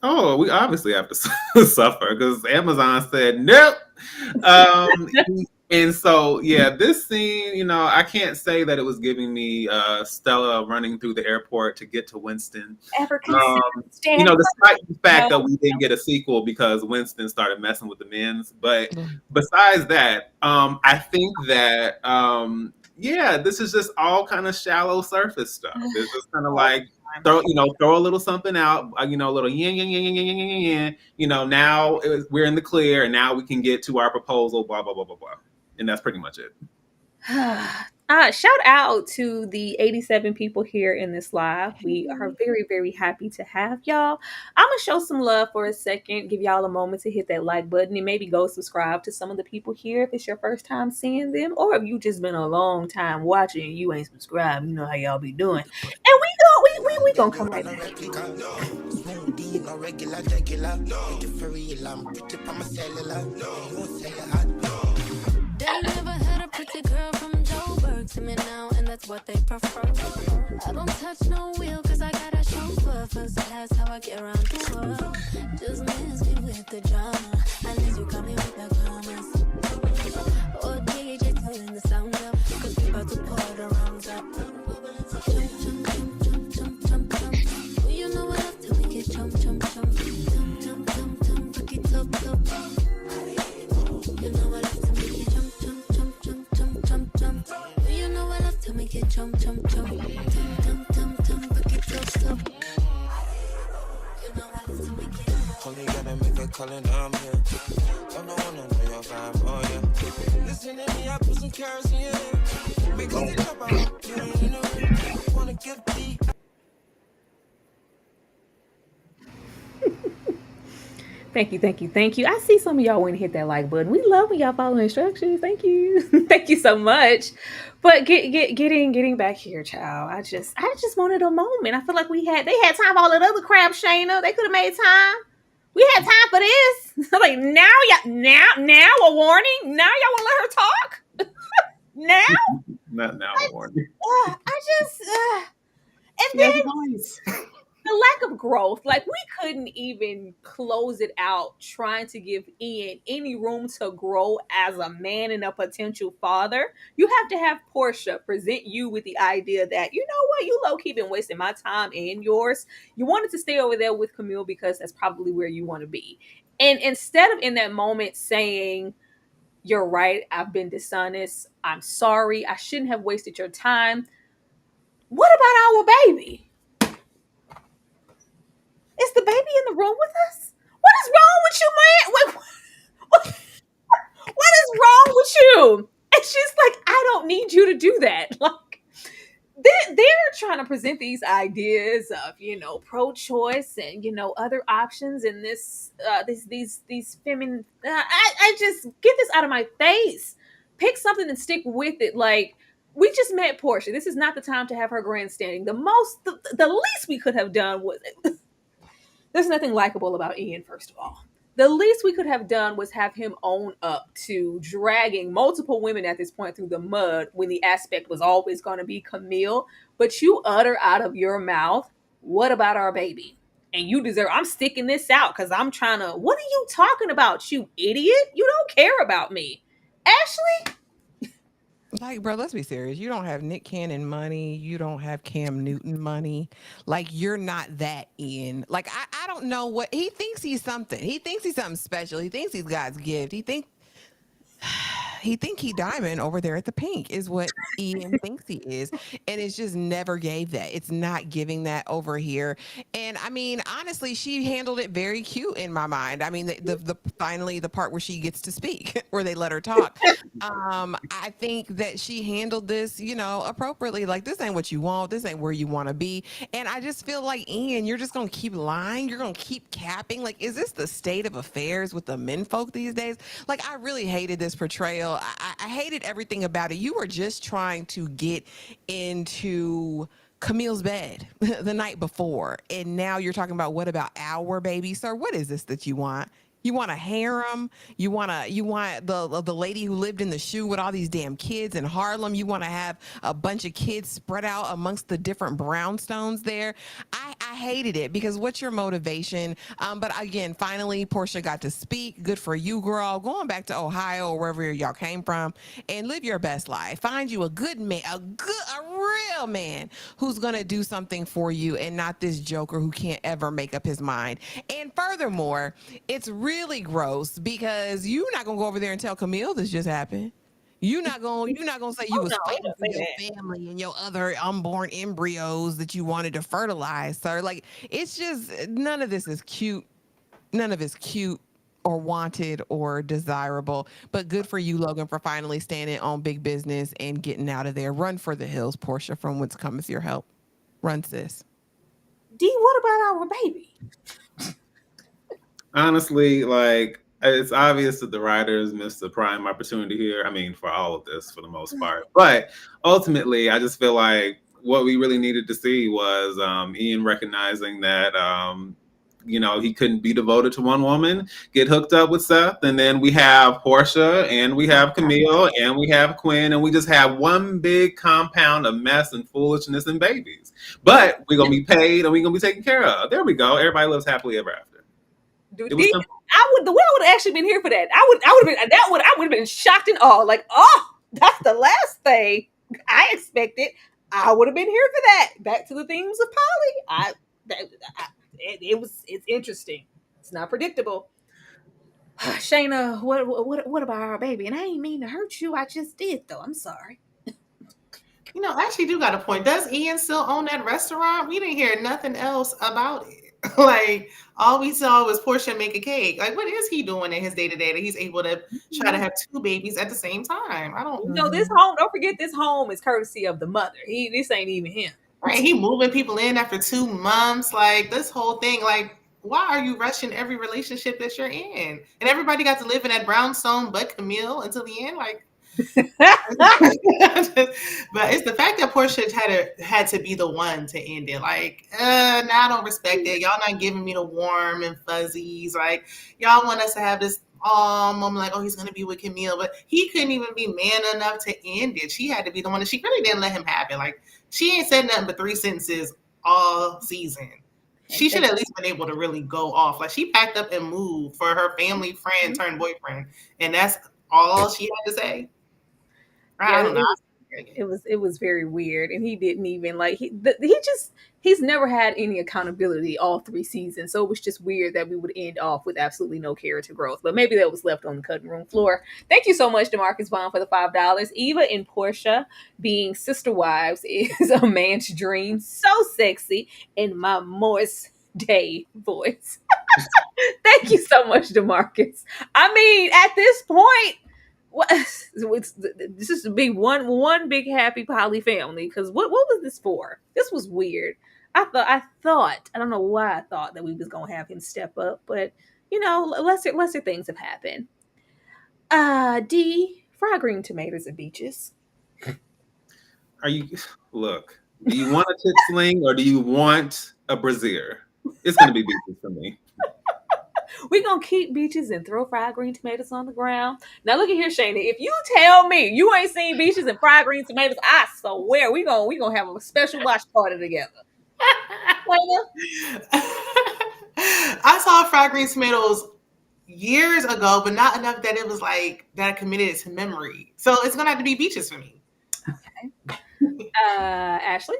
Oh, we obviously have to suffer, because Amazon said nope. And so, yeah, this scene, I can't say that it was giving me Stella running through the airport to get to Winston. Despite the fact that we didn't get a sequel because Winston started messing with the men's. But besides that, I think that, this is just all kind of shallow surface stuff. It's just kind of like, throw a little something out, a little yin. Now we're in the clear, and now we can get to our proposal, blah, blah, blah, blah, blah. And that's pretty much it. Shout out to the 87 people here in this live. We are very, very happy to have y'all. I'm going to show some love for a second, give y'all a moment to hit that like button, and maybe go subscribe to some of the people here if it's your first time seeing them, or if you just been a long time watching and you ain't subscribed. You know how y'all be doing. And we gonna come right back. They never had a pretty the girl from Joburg to me now, and that's what they prefer. I don't touch no wheel, cause I got a chauffeur. First class, how I get around the world. Just miss me with the drama. Unless you come in with the comments. Or DJ turn the sound up, cause we about to pour the rounds up. Jump, jump, jump, jump, jump, jump, jump. Oh, you know what up till we get jump, jump, jump. Jump, jump, jump, jump, fuck it up, up. You know what up till we get jump, jump, jump, jump, jump, jump, jump. Oh, you know what up till we get jump, jump, jump. Jump, jump, jump, jump, fuck it up, up. You know what up till we get Only gotta make a call and I'm here. Don't wanna know your vibe, oh yeah. Listen to me, I put some carrots in your hair. Because they chop out, you know, wanna get deep. Thank you, thank you, thank you. I see some of y'all went and hit that like button. We love when y'all follow instructions. Thank you. Thank you so much. But getting back here, child. I just wanted a moment. I feel like they had time for all that other crap, Shayna. They could have made time. We had time for this. Like now a warning. Now y'all want to let her talk? Now? Not now a warning. And then the lack of growth, like we couldn't even close it out trying to give Ian any room to grow as a man and a potential father. You have to have Porsha present you with the idea that, you know what, you low-key been wasting my time and yours. You wanted to stay over there with Camille because that's probably where you want to be. And instead of in that moment saying, you're right, I've been dishonest, I'm sorry, I shouldn't have wasted your time. What about our baby? Is the baby in the room with us? What is wrong with you, man? What is wrong with you? And she's like, I don't need you to do that. Like, they're trying to present these ideas of, pro-choice and, other options in these feminine. I just get this out of my face. Pick something and stick with it. Like, we just met Porsha. This is not the time to have her grandstanding. The least we could have done was. There's nothing likable about Ian, first of all. The least we could have done was have him own up to dragging multiple women at this point through the mud when the aspect was always going to be Camille. But you utter out of your mouth, what about our baby? And you deserve, I'm sticking this out because I'm trying to, what are you talking about, you idiot? You don't care about me. Ashley? Like, bro, let's be serious. You don't have Nick Cannon money. You don't have Cam Newton money. Like, you're not that Ian. Like, I don't know what he thinks he's something. He thinks he's something special. He thinks he's God's gift. He think he diamond over there at the Pink is what Ian thinks he is, and it's just never gave that. It's not giving that over here. And I mean, honestly, she handled it very cute in my mind. I mean, the finally the part where she gets to speak, where they let her talk. I think that she handled this, appropriately. Like, this ain't what you want. This ain't where you want to be. And I just feel like, Ian, you're just gonna keep lying. You're gonna keep capping. Like, is this the state of affairs with the menfolk these days? Like, I really hated this portrayal. I hated everything about it. You were just trying to get into Camille's bed the night before, and now you're talking about, what about our baby? Sir, what is this that you want? You want a harem? You want the lady who lived in the shoe with all these damn kids in Harlem? You want to have a bunch of kids spread out amongst the different brownstones there? I hated it, because what's your motivation? But again, finally, Porsha got to speak. Good for you, girl. Going back to Ohio or wherever y'all came from, and live your best life. Find you a good man, a real man who's gonna do something for you, and not this joker who can't ever make up his mind. And furthermore, it's really gross because you're not gonna go over there and tell Camille this just happened. You're not gonna say you was fighting for your family and your other unborn embryos that you wanted to fertilize, sir. Like, it's just, none of this is cute. None of it's cute or wanted or desirable. But good for you, Logan, for finally standing on big business and getting out of there. Run for the hills, Porsha, from whence cometh your help. Run, sis. D, what about our baby? Honestly, like, it's obvious that the writers missed the prime opportunity here. I mean, for all of this, for the most part. But ultimately, I just feel like what we really needed to see was Ian recognizing that he couldn't be devoted to one woman, get hooked up with Seth. And then we have Porsha, and we have Camille, and we have Quinn, and we just have one big compound of mess and foolishness and babies. But we're going to be paid, and we're going to be taken care of. There we go. Everybody lives happily ever after. Dude, the way I would have actually been here for that. I would have been shocked and awe. Like, oh, that's the last thing I expected. I would have been here for that. Back to the themes of poly. It's interesting. It's not predictable. Shayna, what about our baby? And I ain't mean to hurt you. I just did though. I'm sorry. I actually do got a point. Does Ian still own that restaurant? We didn't hear nothing else about it. Like, all we saw was Porsha make a cake. Like, what is he doing in his day-to-day that he's able to try to have two babies at the same time? I don't know. This home, don't forget, this home is courtesy of the mother. This ain't even him. Right. He moving people in after 2 months. Like, this whole thing, like, why are you rushing every relationship that you're in? And everybody got to live in that brownstone but Camille until the end. Like, but it's the fact that Porsha had to be the one to end it. Like, now I don't respect it. Y'all not giving me the warm and fuzzies. Like, y'all want us to have this moment, like, oh, he's gonna be with Camille, but he couldn't even be man enough to end it. She had to be the one, and she really didn't let him have it. Like, she ain't said nothing but 3 sentences all season. She should at least been able to really go off. Like, she packed up and moved for her family friend turned boyfriend, and that's all she had to say. I don't know. It was very weird, and he didn't even like he's never had any accountability all 3 seasons, so it was just weird that we would end off with absolutely no character growth. But maybe that was left on the cutting room floor. Thank you so much, DeMarcus Bond, for the $5. Eva and Porsha being sister wives is a man's dream. So sexy in my Morris Day voice. Thank you so much, DeMarcus. I mean, at this point, this is to be one big happy poly family. Because what was this for? This was weird. I thought I don't know why I thought that we was gonna have him step up, but lesser things have happened. D, fried green tomatoes and beaches. Do you want a tit sling or do you want a brazier? It's gonna be beaches for me. We're going to keep beaches and throw fried green tomatoes on the ground. Now, look at here, Shayna. If you tell me you ain't seen beaches and fried green tomatoes, I swear we gonna have a special watch party together. I saw fried green tomatoes years ago, but not enough that it was like that I committed it to memory. So it's going to have to be beaches for me. Okay. Ashley?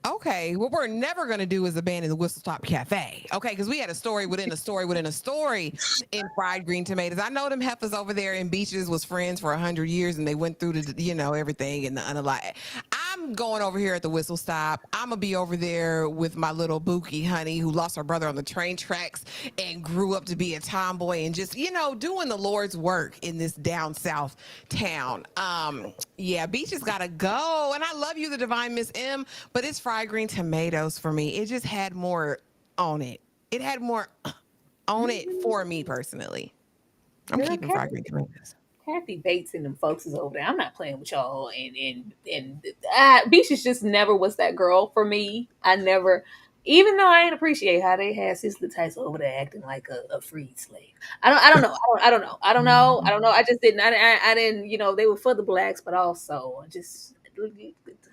Okay, what we're never going to do is abandon the Whistle Stop Cafe. Okay, because we had a story within a story within a story in fried green tomatoes. I know them heifers over there in Beaches was friends for 100 years, and they went through the everything and the unalike. I'm going over here at the Whistle Stop. I'm gonna be over there with my little Bookie honey who lost her brother on the train tracks and grew up to be a tomboy and just doing the Lord's work in this down south town. Yeah, Beaches gotta go, and I love you, the Divine Miss M, but it's fried green tomatoes for me. It just had more on it. It had more on it for me personally. I'm keeping fried green tomatoes. Kathy Bates and them folks is over there. I'm not playing with y'all. And Beaches just never was that girl for me. I never, even though I didn't appreciate how they had Sister Tyson over there acting like a freed slave. I don't know. I just didn't. I didn't. They were for the blacks, but also just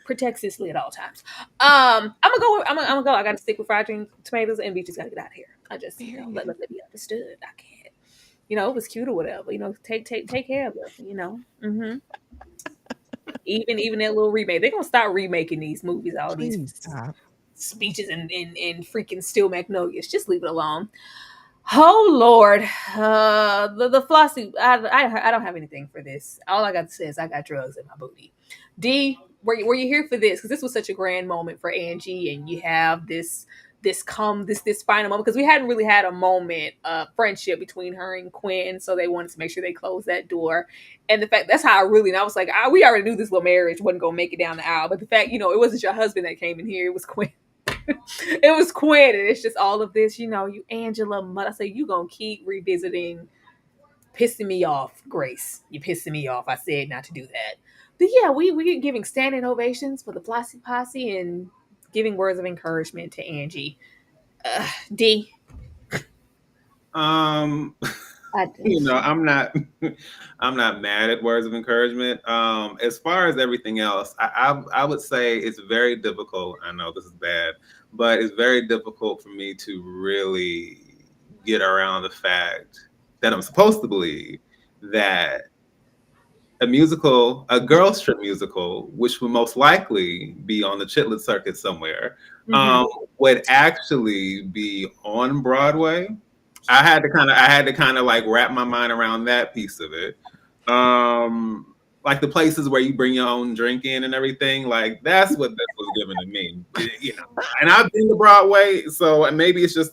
protect Sicily at all times. I'm gonna go. I gotta stick with fried green tomatoes, and Beaches gotta get out of here. I just let it be understood. I can't. It was cute or whatever. Take care of us. Mm-hmm. Even that little remake, they're gonna start remaking these movies. All these speeches and freaking Steel Magnolias. Just leave it alone. Oh Lord, the flossy. I don't have anything for this. All I got to say is I got drugs in my booty. D, were you here for this? Because this was such a grand moment for Angie, and you have this final moment, because we hadn't really had a moment of friendship between her and Quinn, so they wanted to make sure they closed that door. And the fact that's how and I was like, we already knew this little marriage wasn't gonna make it down the aisle, but the fact it wasn't your husband that came in here, it was Quinn. It was Quinn, and it's just all of this, you Angela mother. I say you gonna keep revisiting, pissing me off, Grace. You're pissing me off. I said not to do that. But yeah, we giving standing ovations for the Flossy Posse and giving words of encouragement to Angie. D. Um, I, I'm not I'm not mad at words of encouragement. As far as everything else, I would say it's very difficult. I know this is bad, but it's very difficult for me to really get around the fact that I'm supposed to believe that a girls trip musical, which would most likely be on the Chitlet circuit somewhere, Mhm. would actually be on Broadway. I had to kind of like wrap my mind around that piece of it. Like the places where you bring your own drink in and everything, like that's what this was given to me. And I've been to Broadway, so maybe it's just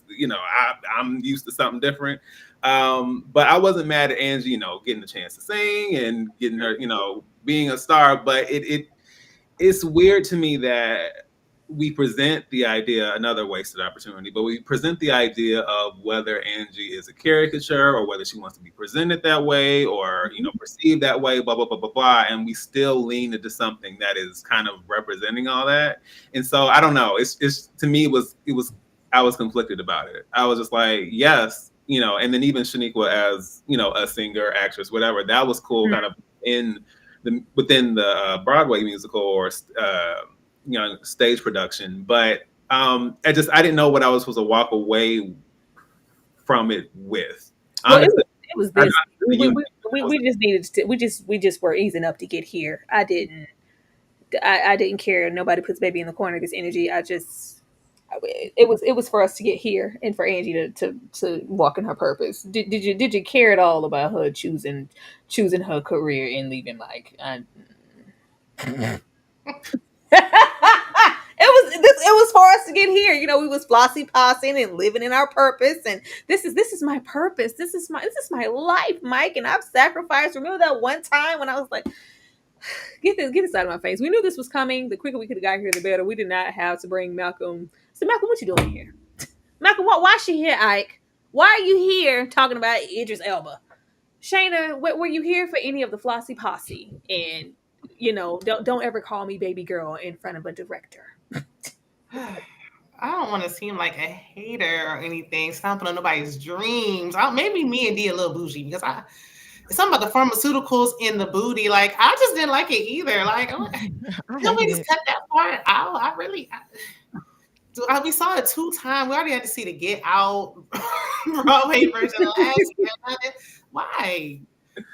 I'm used to something different. But I wasn't mad at Angie, getting the chance to sing and getting her, being a star. But it's weird to me that we present the idea, another wasted opportunity, but we present the idea of whether Angie is a caricature or whether she wants to be presented that way or, perceived that way, blah, blah, blah, blah, blah. And we still lean into something that is kind of representing all that. And so I don't know. It's to me, I was conflicted about it. I was just like, yes, and then even Shaniqua as, a singer, actress, whatever, that was cool kind of within the Broadway musical or stage production. But I didn't know what I was supposed to walk away from it with. well, Honestly, it was I, this. the We, unit we, we, was we just needed to. We just were easing up to get here. I didn't care. Nobody puts baby in the corner. This energy. It was for us to get here and for Angie to walk in her purpose. Did you care at all about her choosing her career and leaving Mike? It was for us to get here. We was flossy possing and living in our purpose, and this is my purpose. This is my life, Mike, and I've sacrificed. Remember that one time when I was like, get this out of my face. We knew this was coming. The quicker we could have got here, the better. We did not have to bring Malcolm. So Malcolm, what you doing here? Malcolm, why she here, Ike? Why are you here talking about Idris Elba? Shayna, were you here for any of the Flossy Posse? And don't ever call me baby girl in front of a director. I don't want to seem like a hater or anything, stomping on nobody's dreams. Maybe me and D a little bougie because it's something about the pharmaceuticals in the booty. Like I just didn't like it either. Like can we just cut that part out? We saw it 2 times. We already had to see the Get Out Broadway version last year. Why?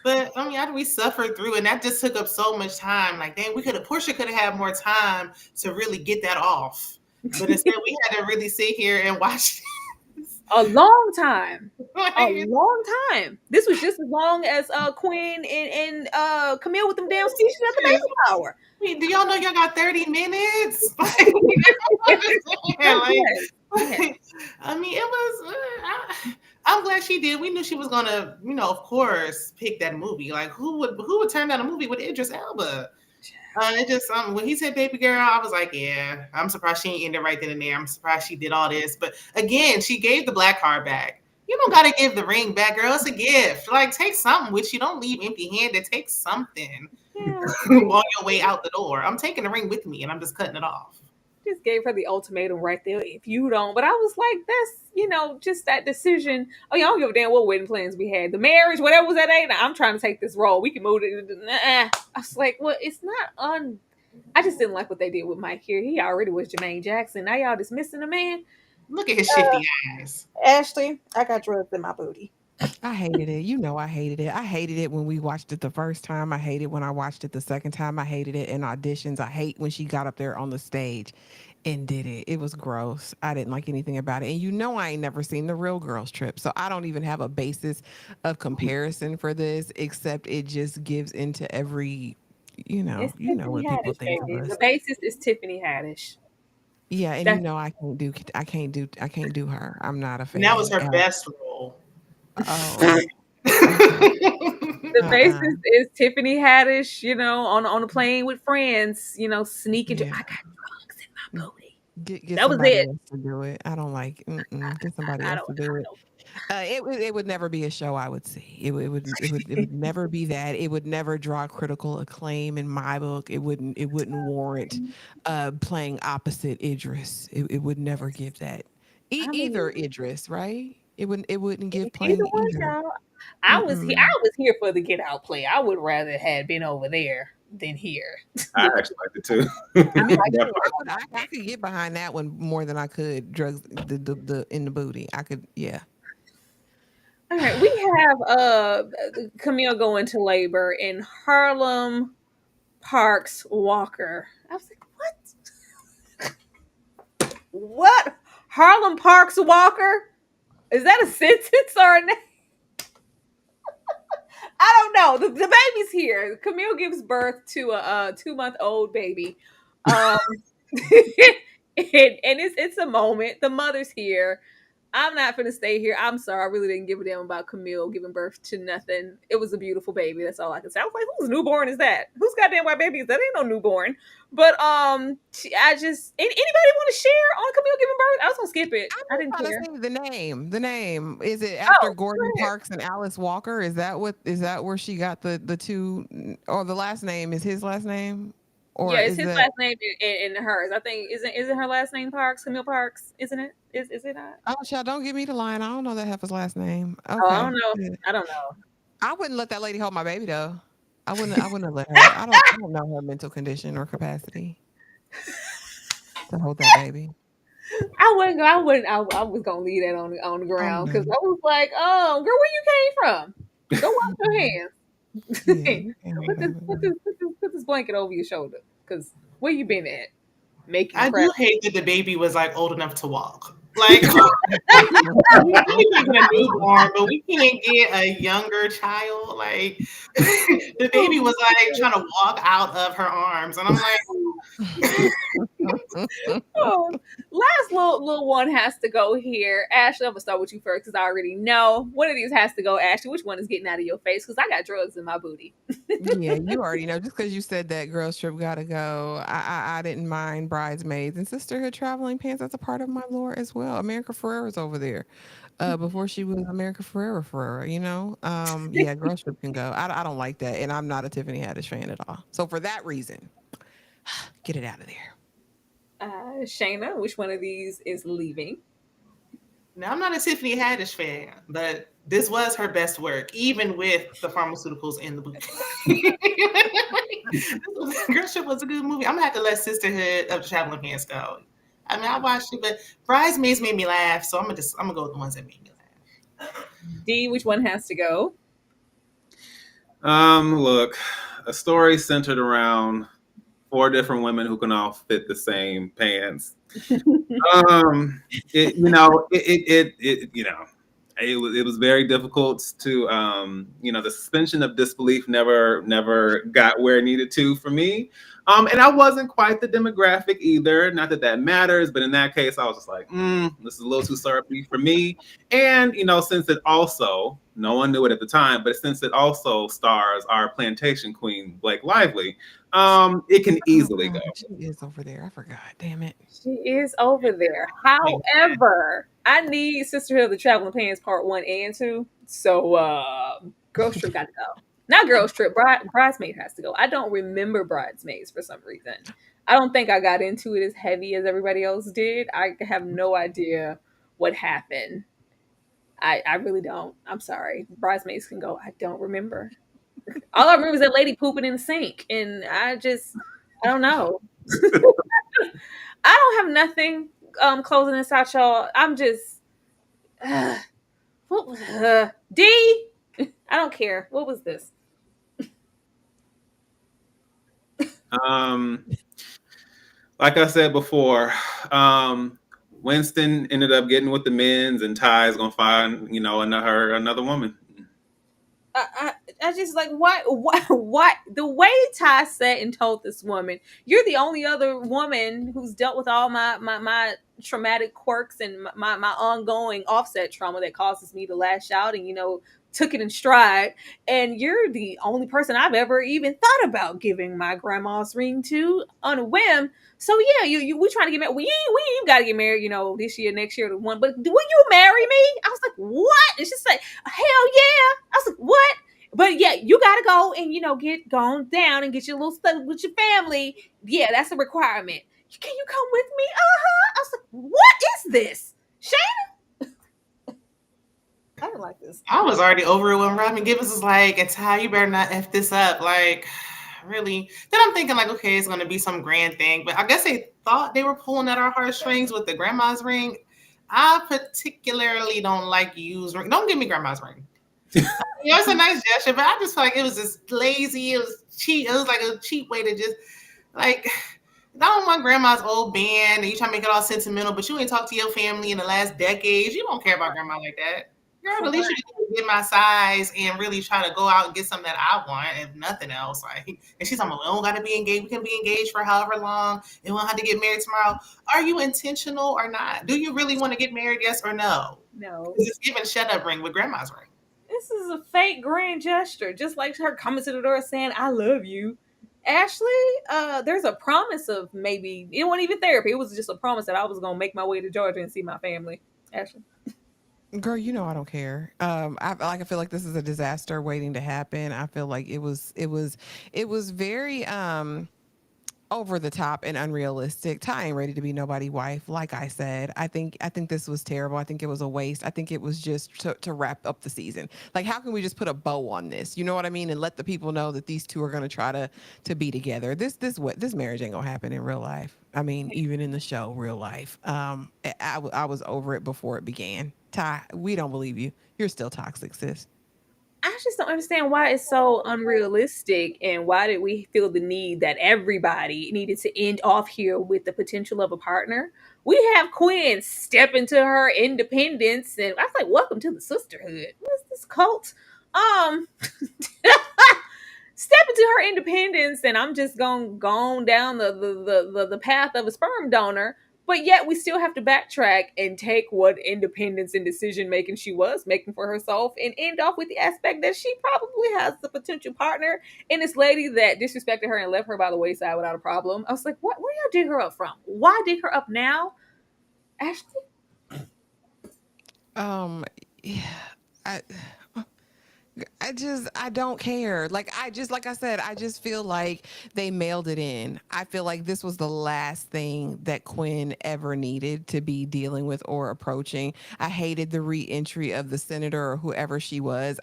But I mean, after we suffered through, and that just took up so much time. Like, dang, Porsha could have had more time to really get that off. But instead, we had to really sit here and watch A long time. like, A long time. This was just as long as Quinn and Camille with them damn speeches at the baby shower. do y'all know y'all got 30 minutes? Yes. I mean, it was. I'm glad she did. We knew she was gonna, of course, pick that movie. Like, who would turn down a movie with Idris Elba? It just when he said "baby girl," I was like, "Yeah." I'm surprised she ain't ended right then and there. I'm surprised she did all this, but again, she gave the black card back. You don't gotta give the ring back, girl. It's a gift. Like, take something with you. Don't leave empty-handed. Take something Yeah. on your way out the door. I'm taking the ring with me, and I'm just cutting it off. Just gave her the ultimatum right there. If you don't, but I was like, that's just that decision. Oh, yeah, I don't give a damn what wedding plans we had. The marriage, whatever was that ain't. I'm trying to take this role. We can move it. Nah. I was like, well, it's not I just didn't like what they did with Mike here. He already was Jermaine Jackson. Now y'all dismissing the man. Look at his shifty eyes. Ashley, I got drugs in my booty. I hated it. I hated it. I hated it when we watched it the first time. I hated when I watched it the second time. I hated it in auditions. I hate when she got up there on the stage and did it. It was gross. I didn't like anything about it. And I ain't never seen the Real Girls Trip. So I don't even have a basis of comparison for this, except it just gives into every, It's you know Tiffany what people Haddish, think of baby. us. The basis is Tiffany Haddish. Yeah, and That's I can't do her. I'm not a And that was fan. her best role. Oh, okay. the basis is Tiffany Haddish, on a plane with friends, sneaking to Yeah. I got drugs in my booty. Get That was somebody it. else to do it. I don't like. Get somebody I else don't to do it. It would never be a show I would see. It would never be that. It would never draw critical acclaim in my book. It wouldn't warrant playing opposite Idris. It would never give that. I Either mean, Idris, right? It wouldn't give either playing one, either. y'all. I was here. Mm-mm. I was here for the Get Out play. I would rather had been over there than here. I With actually liked it too. Me like, too. I could get behind that one more than I could drugs the in the booty. I could, yeah. all right, we have Camille going to labor in Harlem Parks Walker. I was like, what? What? Harlem Parks Walker? Is that a sentence or a name? I don't know. The baby's here. Camille gives birth to a 2-month-old baby. Um, and it's a moment. The mother's here. I'm not gonna stay here. I'm sorry. I really didn't give a damn about Camille giving birth to nothing. It was a beautiful baby. That's all I can say. I was like, whose newborn is that? Whose goddamn white baby is that? Ain't no newborn. But I just anybody want to share on Camille giving birth? I was gonna skip it. I'm I just didn't trying to care. say the name. The name. Is it Oh, after go Gordon ahead. Parks and Alice Walker? Is that where she got the two, or the last name is his last name? Or Yeah, it's is his that last name and hers. I think isn't her last name Parks? Camille Parks, isn't it? Is it not? Oh child, don't give me the line. I don't know that heifer's last name. Oh, I don't Okay. know. Good. I don't know. I wouldn't let that lady hold my baby though. I wouldn't have let her. I don't know her mental condition or capacity to hold that baby. I wouldn't go. I wouldn't. I was gonna leave that on the I'm ground because done. I was like, oh, girl, where you came from? Go wash your hands. Yeah, you can't hold put that this baby. put this blanket over your shoulder. Because where you been at? Making I crap. do hate that the baby was like old enough to walk. Like we even a newborn, but we can't get a younger child. Like the baby was like trying to walk out of her arms, and I'm like, Oh, last little one has to go here. Ashley, I'm gonna start with you first because I already know one of these has to go. Ashley, which one is getting out of your face? Because I got drugs in my booty. Yeah, you already know. Just because you said that girls trip gotta go, I didn't mind bridesmaids and sisterhood traveling pants. That's a part of my lore as well. America Ferrera's over there. Before she was America Ferrera, you know. Yeah, girls trip can go. I don't like that, and I'm not a Tiffany Haddish fan at all. So for that reason, get it out of there. Shayna, which one of these is leaving? now I'm not a Tiffany Haddish fan, but this was her best work, even with the pharmaceuticals in the movie. Girl Trip was a good movie. I'm gonna have to let Sisterhood of the Traveling Pants go. I mean, I watched it, but Bridesmaids made me laugh, so I'm gonna go with the ones that made me laugh. D, which one has to go? Look, a story centered around 4 different women who can all fit the same pants. It, you know, it was very difficult to, the suspension of disbelief never got where it needed to for me. And I wasn't quite the demographic either. Not that that matters, but in that case, I was just like, this is a little too syrupy for me. And, since it also, no one knew it at the time, but since it also stars our plantation queen, Blake Lively, it can easily go. She is over there. I forgot. Damn it. She is over there. However, I need Sisterhood of the Traveling Pants Part 1 and 2. So Girls Trip got to go. Not Girls Trip, Bridesmaid has to go. I don't remember Bridesmaids for some reason. I don't think I got into it as heavy as everybody else did. I have no idea what happened. I really don't. I'm sorry. Bridesmaids can go. I don't remember. All I remember is that lady pooping in the sink. And I don't know. I don't have nothing closing this out, y'all. I'm just what was D? I don't care. What was this? Like I said before, Winston ended up getting with the men's, and Ty's gonna find, another woman. I just like what the way Ty sat and told this woman, you're the only other woman who's dealt with all my traumatic quirks and my ongoing offset trauma that causes me to lash out and took it in stride, and you're the only person I've ever even thought about giving my grandma's ring to on a whim. So yeah, we trying to get married. We ain't got to get married, this year, next year, the one. But will you marry me? I was like, what? And she's like, hell yeah. I was like, what? But yeah, you gotta go and get gone down and get your little stuff with your family. Yeah, that's a requirement. Can you come with me? I was like, what is this? I didn't like this. I was already over it when Robin Givens was like, and Ty, you better not F this up. Like, really? Then I'm thinking, like, okay, it's going to be some grand thing. But I guess they thought they were pulling at our heartstrings with the grandma's ring. I particularly don't like used ring. Don't give me grandma's ring. It's a nice gesture, but I just felt like it was just lazy. It was cheap. It was like a cheap way to just, like, I don't want grandma's old band and you try to make it all sentimental, but you ain't talked to your family in the last decades. You don't care about grandma like that. Girl, at least you can get my size and really try to go out and get something that I want, if nothing else. Like, and she's talking about, we don't got to be engaged. We can be engaged for however long, and we'll have to get married tomorrow. Are you intentional or not? Do you really want to get married? Yes or no? No. It's giving shut up ring with grandma's ring. This is a fake grand gesture, just like her coming to the door saying, I love you. Ashley, there's a promise of maybe, it wasn't even therapy. It was just a promise that I was going to make my way to Georgia and see my family. Ashley. Girl, you know I don't care. I feel like this is a disaster waiting to happen. I feel like it was very over the top and unrealistic. Ty ain't ready to be nobody wife. Like I said, I think this was terrible. I think it was a waste. I think it was just to wrap up the season. Like, how can we just put a bow on this? You know what I mean? And let the people know that these two are going to try to be together. This marriage ain't gonna happen in real life. I mean, even in the show, real life. I was over it before it began. Ty, we don't believe you. You're still toxic, sis. I just don't understand why it's so unrealistic and why did we feel the need that everybody needed to end off here with the potential of a partner. We have Quinn step into her independence and I was like, welcome to the sisterhood. What is this cult? Um Step into her independence and I'm just going down the path of a sperm donor. But yet we still have to backtrack and take what independence and decision making she was making for herself and end off with the aspect that she probably has the potential partner in this lady that disrespected her and left her by the wayside without a problem. I was like, what? Where y'all dig her up from? Why dig her up now? Ashley? Yeah, I I don't care. Like I said, I just feel like they mailed it in. I feel like this was the last thing that Quinn ever needed to be dealing with or approaching. I hated the re-entry of the senator or whoever she was.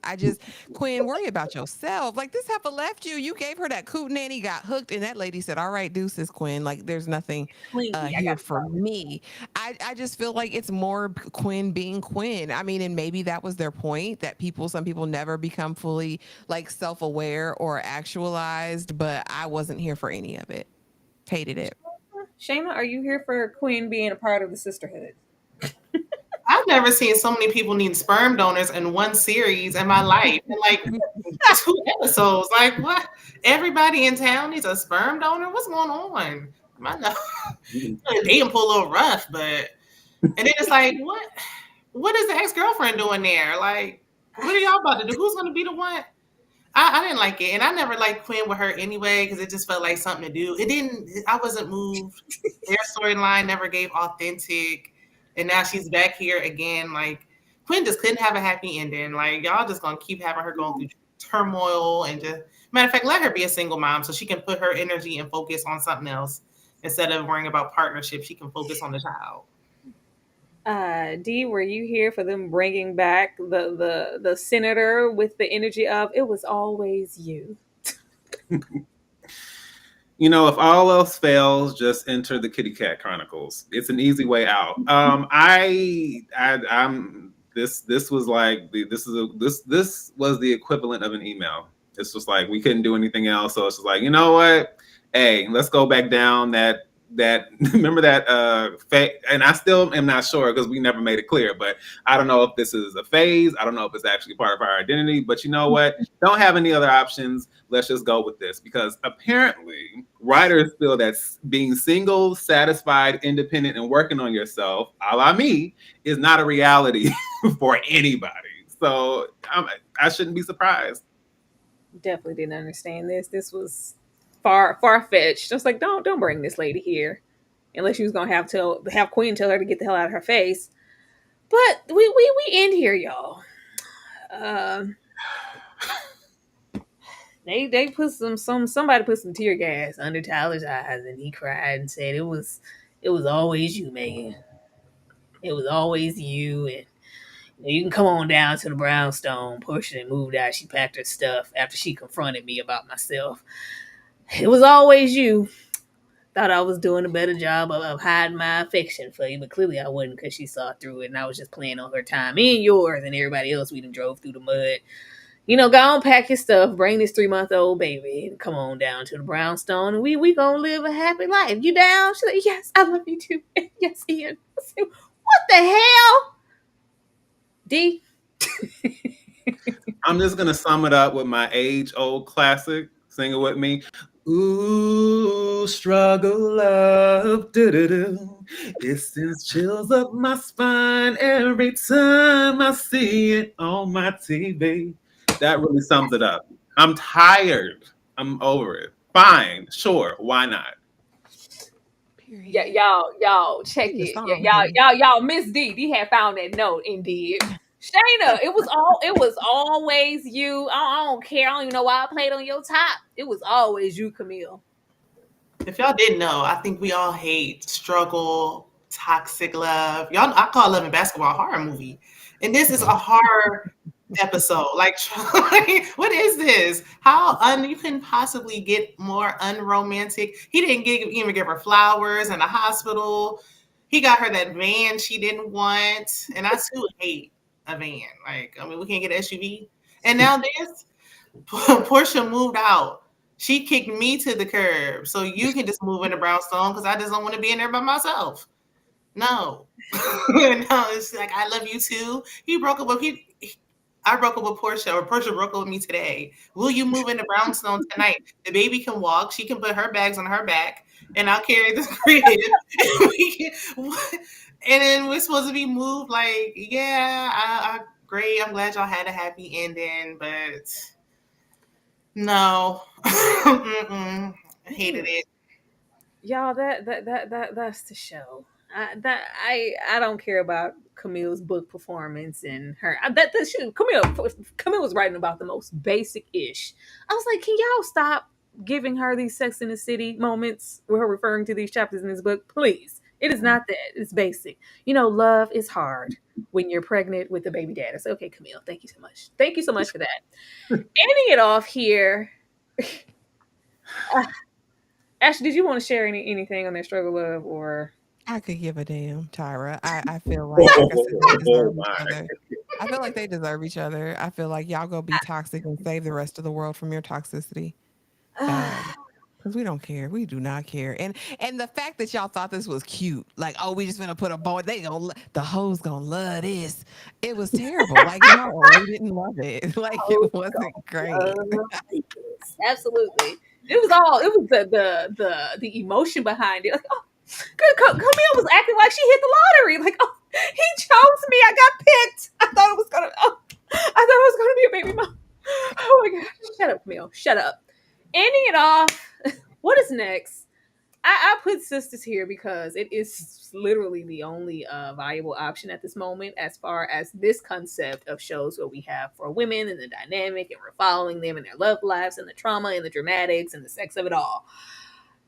Quinn, worry about yourself. Like, this heifer left you. You gave her that coot nanny, got hooked, and that lady said, all right, deuces, Quinn. Like, there's nothing here for me. I just feel like it's more Quinn being Quinn. I mean, and maybe that was their point, that some people never become fully like self-aware or actualized, but I wasn't here for any of it. Hated it. Shayna, are you here for Quinn being a part of the sisterhood? I've never seen so many people need sperm donors in one series in my life. In like 2 episodes. Like, what? Everybody in town needs a sperm donor? What's going on? I know they can pull a little rough, but and then it's like, what is the ex-girlfriend doing there? Like, what are y'all about to do? Who's going to be the one? I didn't like it. And I never liked Quinn with her anyway, because it just felt like something to do. I wasn't moved. Their storyline never gave authentic. And now she's back here again. Like, Quinn just couldn't have a happy ending. Like, y'all just going to keep having her going through turmoil. And just, matter of fact, let her be a single mom so she can put her energy and focus on something else. Instead of worrying about partnership, she can focus on the child. Dee, were you here for them bringing back the senator with the energy of it was always you? You know, if all else fails, just enter the Kitty Cat Chronicles. It's an easy way out. This was like this was the equivalent of an email. It's just like we couldn't do anything else, so it's just like, you know what? Hey, let's go back down that remember that and I still am not sure because we never made it clear, but I don't know if this is a phase. I don't know if it's actually part of our identity, but you know what? Don't have any other options. Let's just go with this, because apparently writers feel that being single, satisfied, independent, and working on yourself, a la me, is not a reality for anybody. So I shouldn't be surprised. Definitely didn't understand this. This was far-fetched. Just like, don't bring this lady here unless she was gonna have Queen tell her to get the hell out of her face. But we end here, y'all. They put somebody put some tear gas under Tyler's eyes and he cried and said it was always you, Megan. It was always you, and you can come on down to the brownstone. Porsha had moved out. She packed her stuff after she confronted me about myself. It was always you. Thought I was doing a better job of hiding my affection for you, but clearly I wasn't because she saw through it, and I was just playing on her time. Me and yours and everybody else, we done drove through the mud. Go on, pack your stuff, bring this 3-month-old baby, and come on down to the brownstone, and we gonna live a happy life. You down? She's like, yes, I love you too. Yes, Ian. I said, what the hell? D? I'm just gonna sum it up with my age-old classic. Sing it with me. Ooh, struggle love, do. It sends chills up my spine every time I see it on my TV. That really sums it up. I'm tired. I'm over it. Fine, sure, why not? Period. Yeah, y'all check Sing the it. Yeah, song, D. y'all Miss D. D had found that note and did. Shayna, it was always you. I don't care. I don't even know why I played on your top. It was always you, Camille. If y'all didn't know, I think we all hate struggle, toxic love. Y'all, I call Love and Basketball a horror movie, and this is a horror episode. Like, what is this? You can possibly get more unromantic? He didn't even give her flowers in the hospital. He got her that van she didn't want, and I too hate a van. Like, I mean, we can't get an SUV, and now this Porsha moved out. She kicked me to the curb, so you can just move into Brownstone because I just don't want to be in there by myself. No, no, it's like I love you too. He broke up with I broke up with Porsha, or Porsha broke up with me today. Will you move into Brownstone tonight? The baby can walk. She can put her bags on her back, and I'll carry the crib. And then we're supposed to be moved. Like, yeah, great. I'm glad y'all had a happy ending, but no, I hated it. Y'all, that's the show. I don't care about Camille's book performance and her that should Camille was writing about the most basic ish. I was like, can y'all stop giving her these Sex in the City moments where her referring to these chapters in this book, please. It is not that. It's basic. Love is hard when you're pregnant with a baby dad. I said, okay, Camille, thank you so much. Thank you so much for that. Ending it off here. Ashley, did you want to share anything on their struggle love or? I could give a damn, Tyra. I feel like I said, they deserve each other. I feel like they deserve each other. I feel like y'all go be toxic and save the rest of the world from your toxicity. Because we don't care. We do not care. And the fact that y'all thought this was cute, like, oh, we just gonna put a boy, the hoes gonna love this. It was terrible. Like, no, we didn't love it. Like, it wasn't great. Absolutely. It was the emotion behind it. Like, oh, Camille was acting like she hit the lottery. Like, oh, he chose me. I got picked. I thought it was gonna be a baby mom. Oh my god. Shut up, Camille. Shut up. Ending it off. What is next? I put Sisters here because it is literally the only viable option at this moment as far as this concept of shows where we have for women and the dynamic and we're following them and their love lives and the trauma and the dramatics and the sex of it all.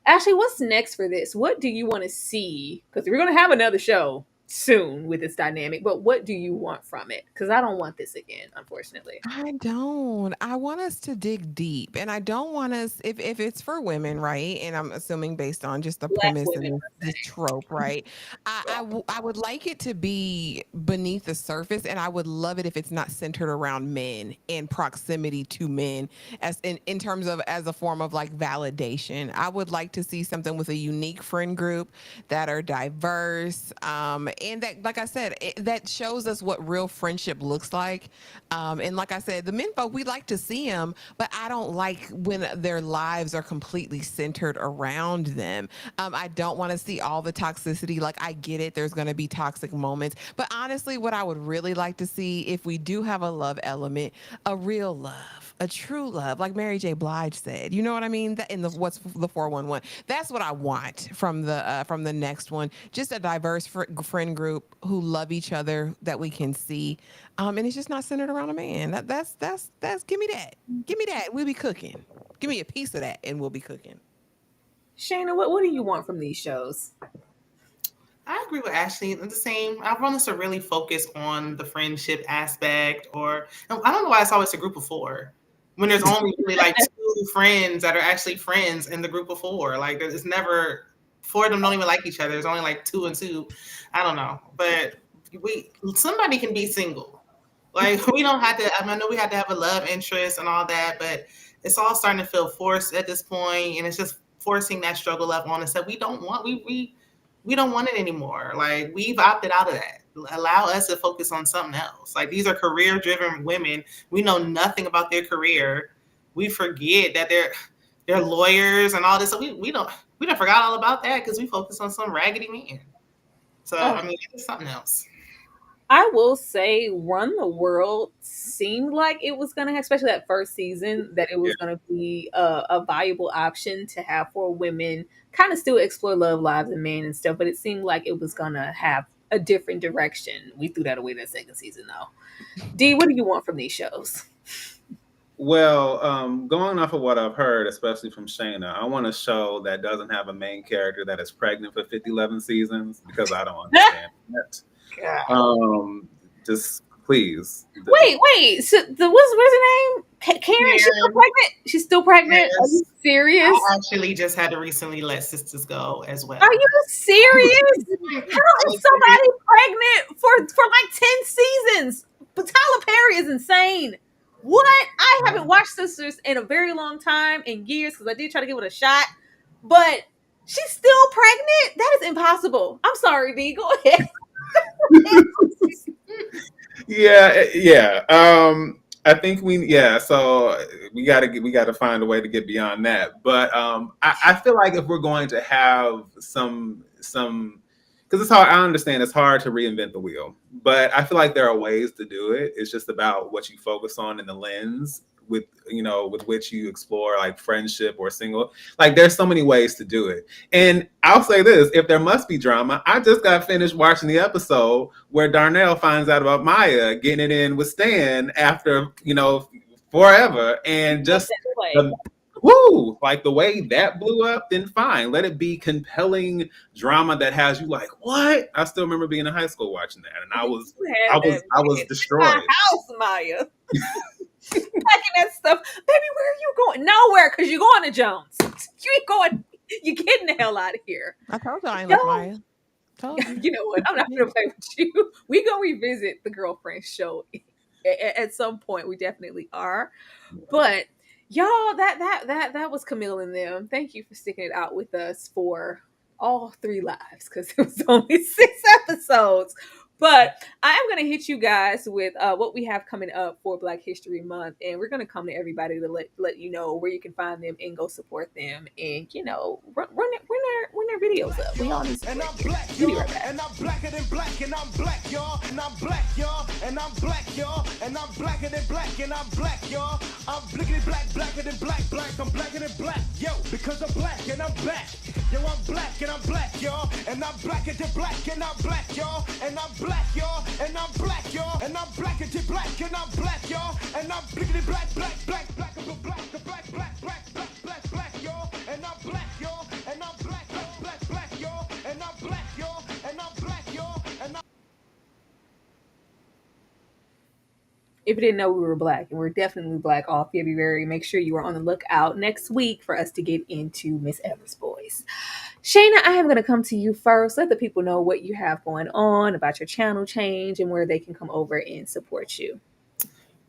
Ashley, what's next for this? What do you want to see? Because we're going to have another show soon with this dynamic, but what do you want from it? Because I don't want this again, unfortunately. I don't. I want us to dig deep, and I don't want us if it's for women, right? And I'm assuming based on just the Black premise women. and this trope, right? I would like it to be beneath the surface, and I would love it if it's not centered around men and proximity to men, as in terms of as a form of like validation. I would like to see something with a unique friend group that are diverse, and that, like I said, that shows us what real friendship looks like. And like I said, the men folk, we like to see them, but I don't like when their lives are completely centered around them. I don't want to see all the toxicity. Like, I get it, there's going to be toxic moments, but honestly, what I would really like to see, if we do have a love element, a real love, a true love, like Mary J. Blige said. You know what I mean? That in the what's the 411. That's what I want from the next one. Just a diverse friend group who love each other that we can see, and it's just not centered around a man. That's give me that. Give me that. We'll be cooking. Give me a piece of that, and we'll be cooking. Shayna, what do you want from these shows? I agree with Ashley. The same. I want us to really focus on the friendship aspect, or I don't know why it's always a group of four when there's only really like two friends that are actually friends in the group of four. Like it's never four of them don't even like each other. There's only like two and two. I don't know, but somebody can be single. Like we don't have to. I mean, I know we had to have a love interest and all that, but it's all starting to feel forced at this point, and it's just forcing that struggle up on us that we don't want. We don't want it anymore. Like we've opted out of that. Allow us to focus on something else. Like these are career driven women. We know nothing about their career. We forget that they're lawyers and all this. So we don't forgot all about that because we focus on some raggedy man. So I mean it's something else. I will say Run the World seemed like it was going to have, especially that first season, that it was going to be a viable option to have for women kind of still explore love lives and men and stuff, but it seemed like it was going to have a different direction. We threw that away that second season though. D, what do you want from these shows? Well, going off of what I've heard, especially from Shayna, I want a show that doesn't have a main character that is pregnant for 11 seasons because I don't understand that. Just please. Wait. So what's her name? Karen? She's still pregnant? She's still pregnant? Yes. Are you serious? I actually just had to recently let sisters go as well. Are you serious? How is somebody pregnant for like 10 seasons? But Tyler Perry is insane. What? I haven't watched Sisters in a very long time, in years, because I did try to give it a shot. But she's still pregnant? That is impossible. I'm sorry, D. Go ahead. Yeah. I think so we gotta find a way to get beyond that. But I feel like if we're going to have some because it's hard, I understand it's hard to reinvent the wheel, but I feel like there are ways to do it. It's just about what you focus on in the lens with which you explore like friendship or single. Like there's so many ways to do it. And I'll say this, if there must be drama, I just got finished watching the episode where Darnell finds out about Maya getting it in with Stan after, forever. And just like the way that blew up, then fine. Let it be compelling drama that has you like, what? I still remember being in high school watching that. And I was destroyed. My house, Maya. Packing that stuff. Baby, where are you going? Nowhere, because you're going to Jones. You ain't going. You're getting the hell out of here. I told you I ain't like Maya. You know what? I'm not going to play with you. We going to revisit the Girlfriend show at some point. We definitely are. But y'all, that was Camille and them. Thank you for sticking it out with us for all 3 lives, because it was only 6 episodes. But I am going to hit you guys with what we have coming up for Black History Month. And we're going to come to everybody to let you know where you can find them and go support them. And, run their videos up. We all need support. And I'm black, y'all. We'll be right back. And I'm blacker than black. And I'm black, y'all. And I'm black, y'all. And I'm black, y'all. And I'm blacker than black. And I'm black, y'all. I'm blickety black, blacker than black. I'm blacker than black. Yo, because I'm black and I'm back. Yo, I'm black and I'm black, y'all. And I'm blacker than black. And I'm black, y'all. And I'm black, y'all, and I'm black, y'all, and I'm black and black, and I'm black, y'all, and I'm blickety black, black, black, y'all, and I'm black, y'all, and I'm black, y'all, and I'm black, y'all, and I'm black, y'all, and I'm. If you didn't know, we were black, and we're definitely black all February. Make sure you are on the lookout next week for us to get into Miss Evers' voice. Shayna, I am going to come to you first. Let the people know what you have going on, about your channel change, and where they can come over and support you.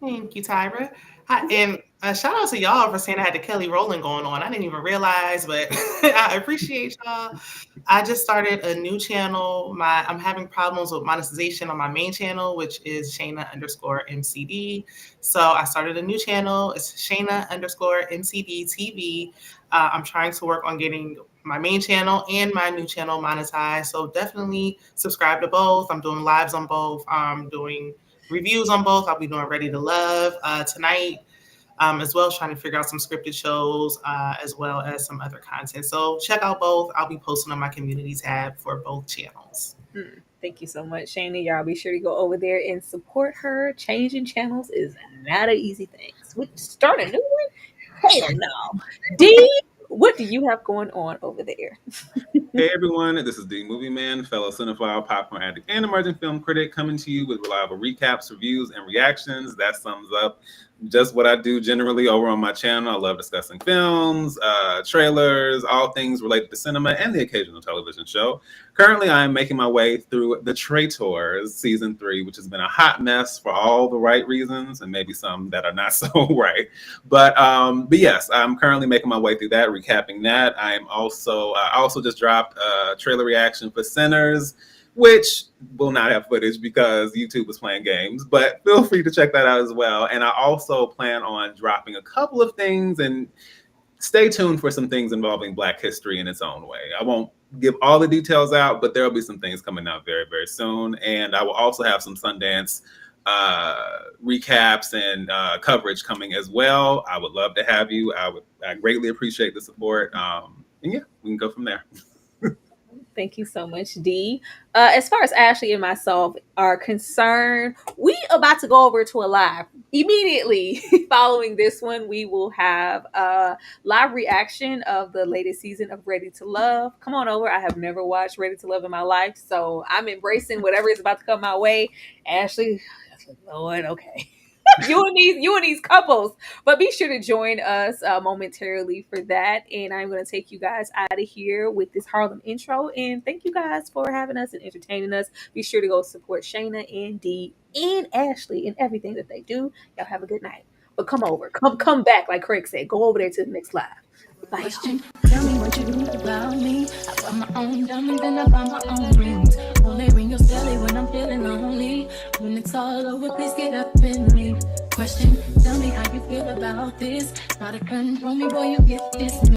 Thank you, Tyra. Hi, and shout out to y'all for saying I had the Kelly Rowland going on. I didn't even realize, but I appreciate y'all. I just started a new channel. I'm having problems with monetization on my main channel, which is Shayna_MCD. So I started a new channel. It's Shayna_MCD TV. I'm trying to work on getting my main channel and my new channel monetized. So definitely subscribe to both. I'm doing lives on both. I'm doing reviews on both. I'll be doing Ready to Love tonight, as well as trying to figure out some scripted shows, as well as some other content. So check out both. I'll be posting on my community tab for both channels. Thank you so much, Shayna. Y'all be sure to go over there and support her. Changing channels is not an easy thing. So start a new one? Hell no. D, what do you have going on over there? Hey everyone, this is the Movie Man, fellow cinephile, popcorn addict, and emerging film critic, coming to you with reliable recaps, reviews, and reactions. That sums up just what I do generally over on my channel. I love discussing films, trailers, all things related to cinema, and the occasional television show. Currently, I am making my way through The Traitors season 3, which has been a hot mess for all the right reasons, and maybe some that are not so right. But yes, I'm currently making my way through that, recapping that. I also just dropped a trailer reaction for Sinners, which will not have footage because YouTube was playing games, but feel free to check that out as well. And I also plan on dropping a couple of things, and stay tuned for some things involving Black history in its own way. I won't give all the details out, but there'll be some things coming out very, very soon. And I will also have some Sundance recaps and coverage coming as well. I would love to have you. I greatly appreciate the support. And yeah, we can go from there. Thank you so much, Dee. As far as Ashley and myself are concerned, we about to go over to a live. Immediately following this one, we will have a live reaction of the latest season of Ready to Love. Come on over. I have never watched Ready to Love in my life, so I'm embracing whatever is about to come my way. Ashley, Lord, okay. you and these couples, but be sure to join us momentarily for that. And I'm going to take you guys out of here with this Harlem intro, and thank you guys for having us and entertaining us. Be sure to go support Shayna and Dee and Ashley and everything that they do. Y'all have a good night, but come back, like Craig said, go over there to the next live. Bye. Question, tell me what you do about me. I buy my own diamonds and I buy my own rings. Only ring your celly when I'm feeling lonely. When it's all over, please get up and leave. Question, tell me how you feel about this. Try to control me, boy, you get this.